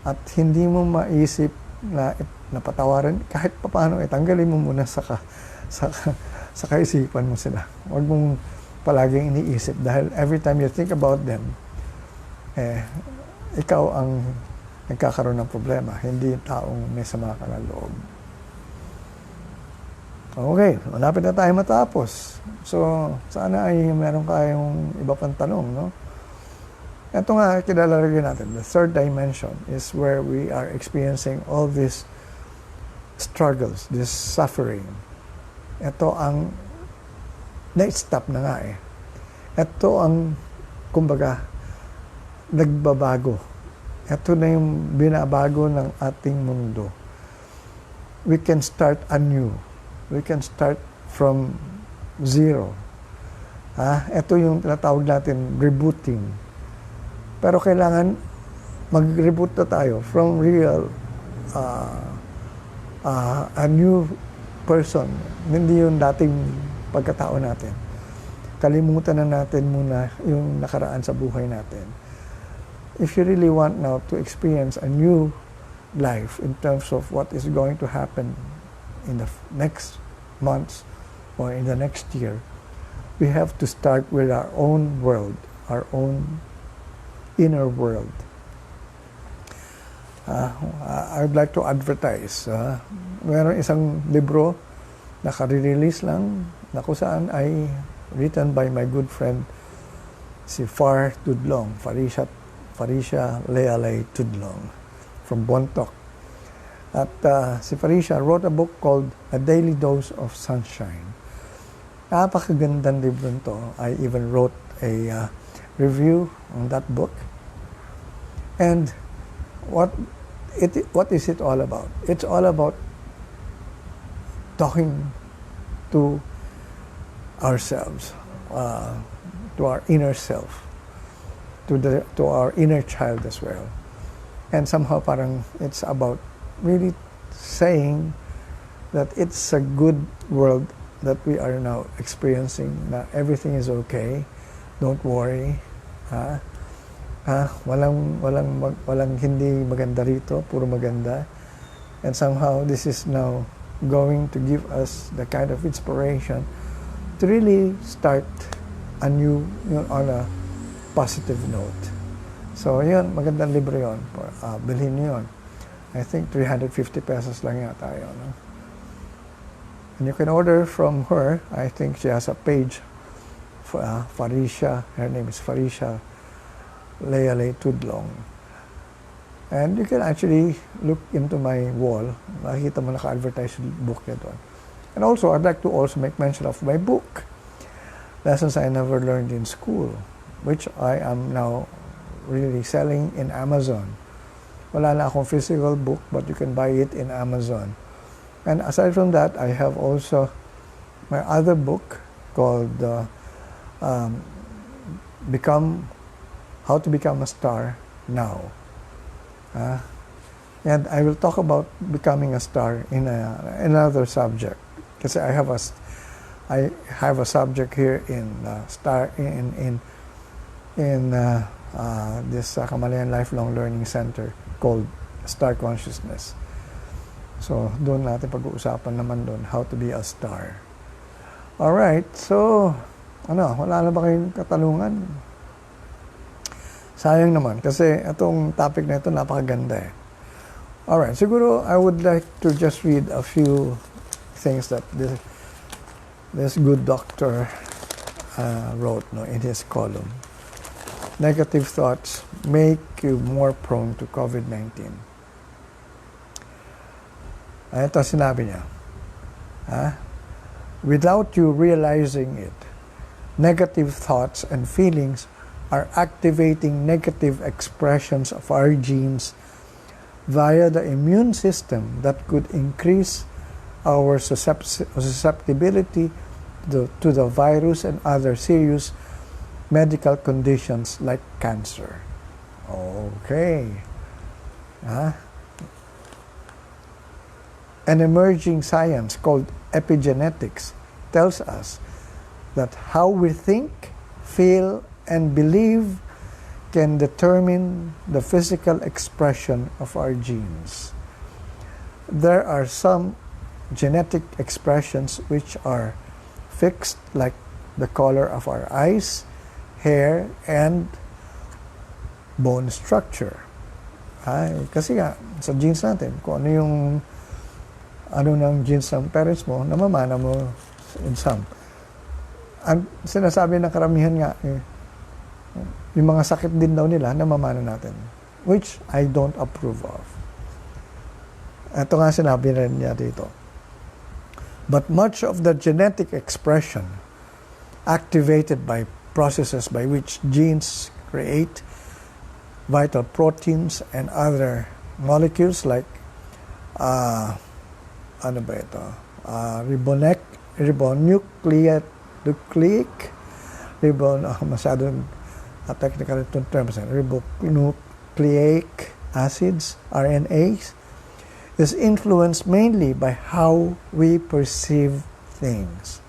at hindi mo maisip na napatawaran, kahit papaano, tanggalin mo muna sa kaisipan mo sila. Huwag mong palaging iniisip dahil every time you think about them, ikaw ang nagkakaroon ng problema, hindi yung taong may sama ka na loob. Okay, malapit na tayo matapos. So, sana ay meron kayong iba pang tanong, no? Ito nga, kilalagay natin. The third dimension is where we are experiencing all these struggles, this suffering. Ito ang next step na nga Ito ang, kumbaga, nagbabago. Ito na yung binabago ng ating mundo. We can start anew. We can start from zero. Ito yung tinatawag natin rebooting. Pero kailangan mag-reboot na tayo from real, a new person. Hindi yung dating pagkatao natin. Kalimutan na natin muna yung nakaraan sa buhay natin. If you really want now to experience a new life in terms of what is going to happen in the next months or in the next year, we have to start with our own world, our own inner world. I would like to advertise. Meron isang libro na ka-release lang na kung saan ay written by my good friend si Far Tudlong, Farisha Lealay Tudlong from Bontoc. At si Farisha wrote a book called A Daily Dose of Sunshine. Napakagandang libro nito. I even wrote a review on that book. And what is it all about? It's all about talking to ourselves, to our inner self, to our inner child as well. And somehow parang it's about really saying that it's a good world that we are now experiencing, that everything is okay, don't worry, walang hindi maganda rito, puro maganda. And somehow this is now going to give us the kind of inspiration to really start anew on a positive note. So yun, magandang libro yun. Bilhin niyo yun. I think 350 pesos lang yata yun. No? And you can order from her. I think she has a page for Farisha. Her name is Farisha Lealay Tudlong. And you can actually look into my wall. Makikita mo naka-advertise yung book niya doon. And also, I'd like to also make mention of my book, Lessons I Never Learned in School, which I am now really selling in Amazon. Wala na akong physical book, but you can buy it in Amazon. And aside from that, I have also my other book called How to Become a Star Now. And I will talk about becoming a star in another subject. Kasi I have a subject here in star in this Kamalayan Lifelong Learning Center called Star Consciousness. So doon natin pag-uusapan naman doon how to be a star. Alright, so wala na ba kayong katanungan? Sayang naman kasi itong topic na ito napakaganda eh. Alright, siguro I would like to just read a few things that this good doctor wrote in his column. Negative thoughts make you more prone to COVID-19. Ito sinabi niya. Without you realizing it, negative thoughts and feelings are activating negative expressions of our genes via the immune system that could increase our susceptibility to the virus and other serious medical conditions like cancer. Okay. An emerging science called epigenetics tells us that how we think, feel, and believe can determine the physical expression of our genes. There are some genetic expressions which are fixed, like the color of our eyes, hair, and bone structure. Kasi nga, sa genes natin, kung ano ng genes ng parents mo, namamana mo in some. Ang sinasabi ng karamihan nga, yung mga sakit din daw nila, namamana natin. Which I don't approve of. Ito nga sinabi rin niya dito. But much of the genetic expression activated by processes by which genes create vital proteins and other molecules like masyadong technical itong terms, ribonucleic acids, RNAs, is influenced mainly by how we perceive things.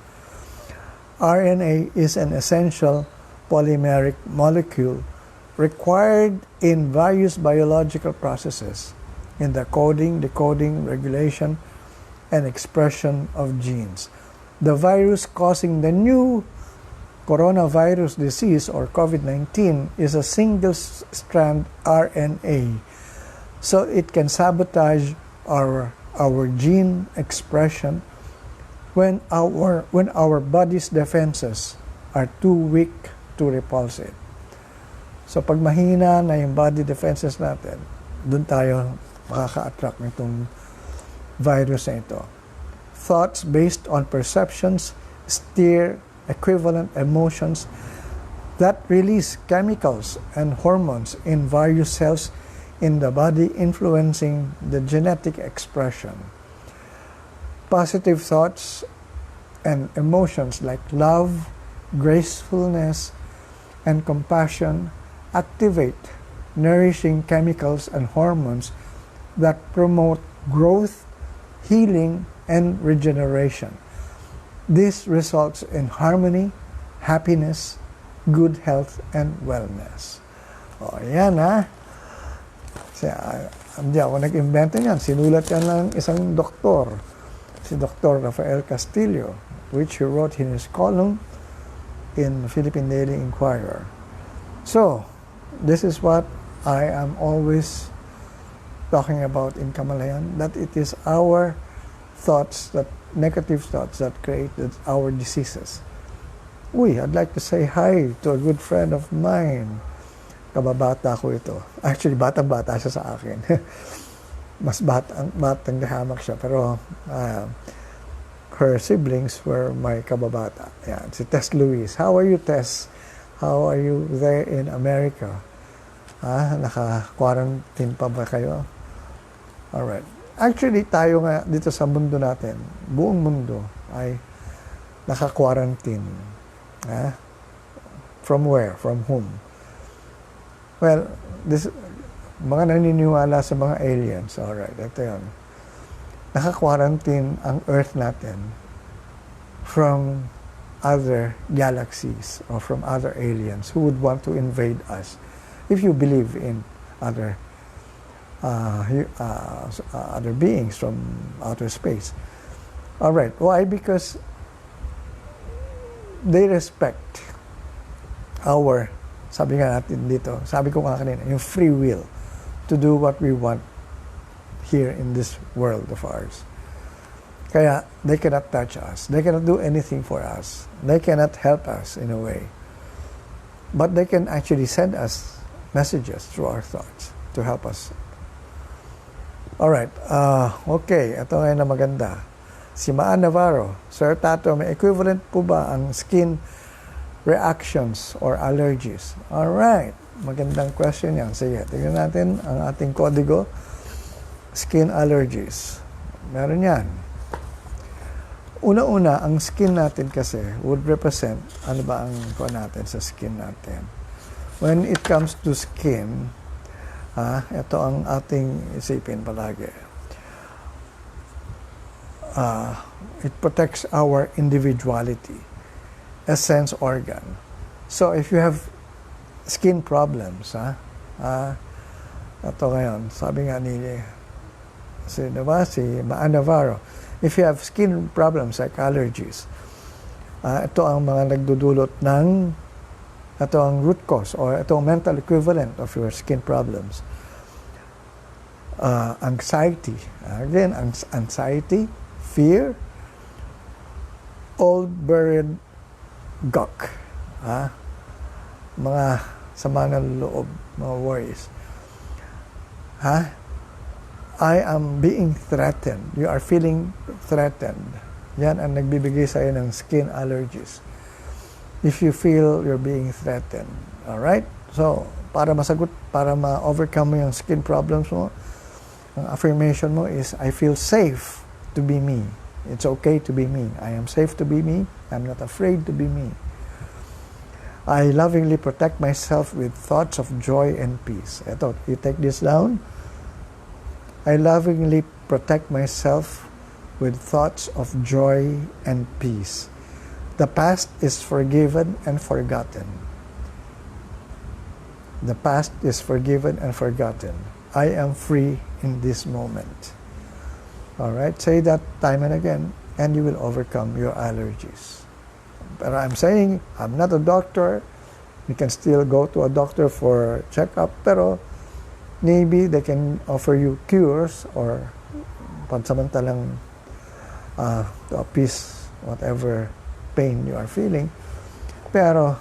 RNA is an essential polymeric molecule required in various biological processes in the coding, decoding, regulation, and expression of genes. The virus causing the new coronavirus disease or COVID-19 is a single-strand RNA, so it can sabotage our gene expression when our body's defenses are too weak to repulse it. So pag mahina na yung body defenses natin, dun tayo makaka-attract nitong virus na ito. Thoughts based on perceptions steer equivalent emotions that release chemicals and hormones in various cells in the body, influencing the genetic expression. Positive thoughts and emotions like love, gracefulness, and compassion activate nourishing chemicals and hormones that promote growth, healing, and regeneration. This results in harmony, happiness, good health, and wellness. O, yan ha. Hindi ako nag-invento yan. Sinulat yan ng isang doktor, si Dr. Rafael Castillo, which he wrote in his column in Philippine Daily Inquirer. So, this is what I am always talking about in Kamalayan, that it is our thoughts, that negative thoughts that create our diseases. I'd like to say hi to a good friend of mine. Kababata ko ito. Actually, batang-bata siya sa akin. Mas batang gahamak siya. Pero her siblings were my kababata. Yan, si Tess Louise. How are you, Tess? How are you there in America? Naka-quarantine pa ba kayo? Alright. Actually, tayo nga dito sa mundo natin, buong mundo ay naka-quarantine. From where? From whom? Well, mga naniniwala sa mga aliens, alright, ito yun. Naka-quarantine ang Earth natin from other galaxies or from other aliens who would want to invade us if you believe in other other beings from outer space. Alright, why? Because they respect our, sabi nga natin dito, sabi ko nga kanina, yung free will to do what we want here in this world of ours. Kaya, they cannot touch us. They cannot do anything for us. They cannot help us in a way. But they can actually send us messages through our thoughts to help us. Alright, okay, ito ngayon na maganda. Si Maan Navarro, Sir Tato, may equivalent po ba ang skin reactions or allergies? Alright, magandang question yan. Sige, tingnan natin ang ating kodigo. Skin allergies. Meron yan. Una-una, ang skin natin kasi would represent, ano ba ang kuha natin sa skin natin? When it comes to skin, ito ang ating isipin palagi. It protects our individuality, a sense organ. So if you have skin problems, ito ngayon, sabi nga ni si Maan Navarro, if you have skin problems like allergies, ito ang mga nagdudulot ng, ito ang root cause or ito ang mental equivalent of your skin problems. Anxiety, again, anxiety, fear, old buried gunk, mga sama ng loob, mga worries. I am being threatened. You are feeling threatened. Yan ang nagbibigay sa'yo ng skin allergies. If you feel you're being threatened. Alright? So, para masagot, para ma-overcome mo yung skin problems mo, ang affirmation mo is, I feel safe to be me. It's okay to be me. I am safe to be me. I'm not afraid to be me. I lovingly protect myself with thoughts of joy and peace. Ito, you take this down. I lovingly protect myself with thoughts of joy and peace. The past is forgiven and forgotten. The past is forgiven and forgotten. I am free in this moment. Alright, say that time and again, and you will overcome your allergies. But I'm saying, I'm not a doctor. You can still go to a doctor for checkup, pero maybe they can offer you cures or pansamantalang to appease whatever pain you are feeling. Pero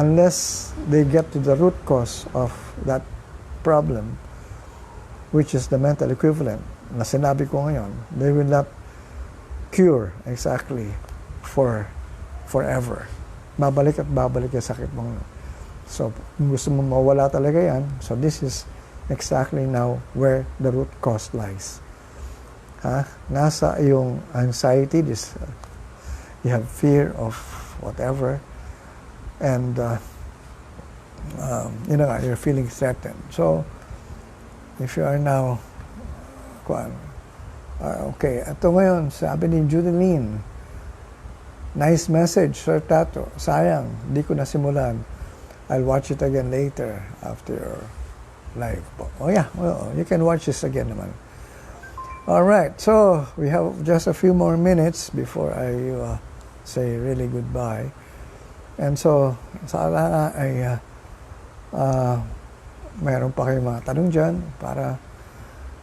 unless they get to the root cause of that problem, which is the mental equivalent na sinabi ko ngayon, they will not cure exactly for forever. Babalik at babalik yung sakit mo. So, kung gusto mo mawala talaga yan, so this is exactly now where the root cause lies. Nasa yung anxiety, this, you have fear of whatever, and you're feeling threatened. So, if you are now, okay, ito ngayon, sabi ni Judeline, nice message, Sir Tato. Sayang, di ko nasimulan. I'll watch it again later after your live. Oh yeah, well, you can watch this again naman. All right, so we have just a few more minutes before I say really goodbye. And so, sana ay mayroon pa kayong mga tanong dyan para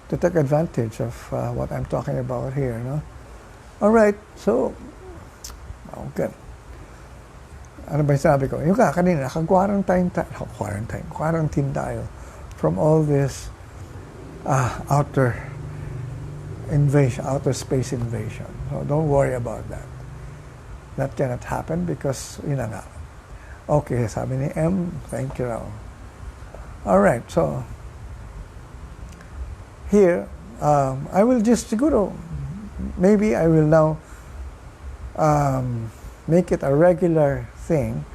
to take advantage of what I'm talking about here. No? All right, so, okay. Ano ba yung sabi ko? Yung kanina, quarantine tayo from all this outer space invasion. So don't worry about that. That cannot happen because, yun na nga. Okay, sabi ni M, thank you raw. Alright, so, here, I will just, siguro, maybe I will now make it a regular thing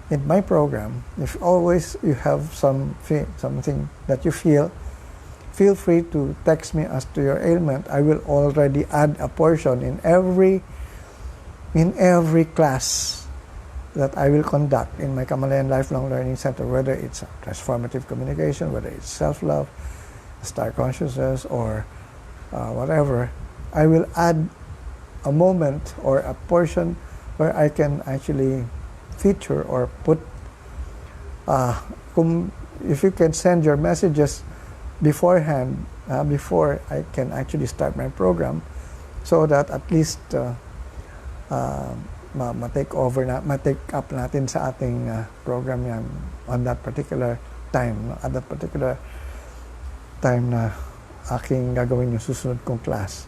in my program, if always you have something that you feel free to text me as to your ailment. I will already add a portion in every class that I will conduct in my Kamalayan Lifelong Learning Center, whether it's transformative communication, whether it's self-love, star consciousness, or whatever. I will add a moment or a portion where I can actually feature or put, if you can send your messages beforehand, before I can actually start my program, so that at least ma-take up natin sa ating program yan on that particular time, at that particular time na aking gagawin yung susunod kong class.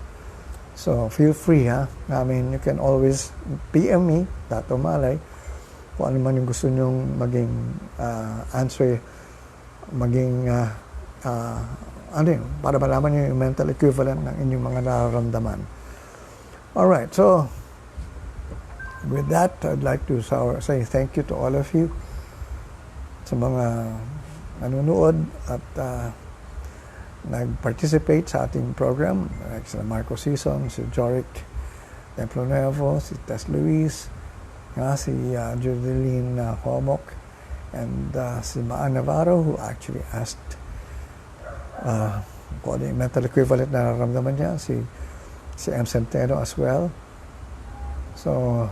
So feel free, I mean, you can always PM me, Tato Malay, kung ano man yung gusto nyong maging answer, maging ano yun, para malaman nyo yung mental equivalent ng inyong mga nararamdaman. Alright, so with that, I'd like to say thank you to all of you sa mga nanonood at nag-participate sa ating program, like si Marco Sison, si Joric Templo Nuevo, si Tess Luis, si Judeline Homok, and si Maan Navarro, who actually asked kung ano yung mental equivalent na nararamdaman niya, si M. Centeno as well. So,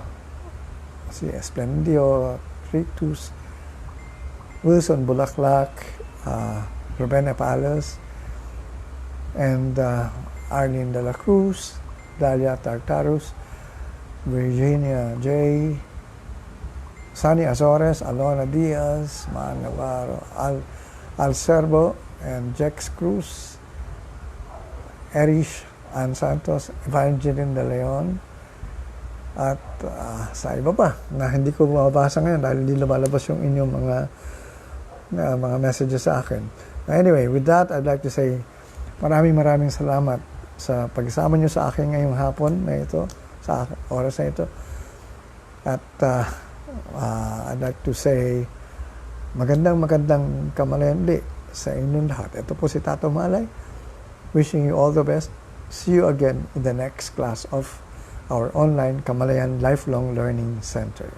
si Esplendio Rictus, Wilson Bulaklak, Rubén Palos, and Arlene de la Cruz, Dalia Tartarus, Virginia J., Sunny Azores, Alona Diaz, Maan Navarro, Al Serbo, and Jex Cruz, Erish Ann Santos, Evangeline De Leon, at sa iba pa na hindi ko mababasa ngayon dahil hindi lumalabas yung inyong mga messages sa akin. Anyway, with that, I'd like to say maraming salamat sa pagsama nyo sa akin ngayong hapon na ito, sa oras na ito. At I'd like to say magandang Kamalayan Day sa inyong lahat. Ito po si Tato Malay, wishing you all the best. See you again in the next class of our online Kamalayan Lifelong Learning Center.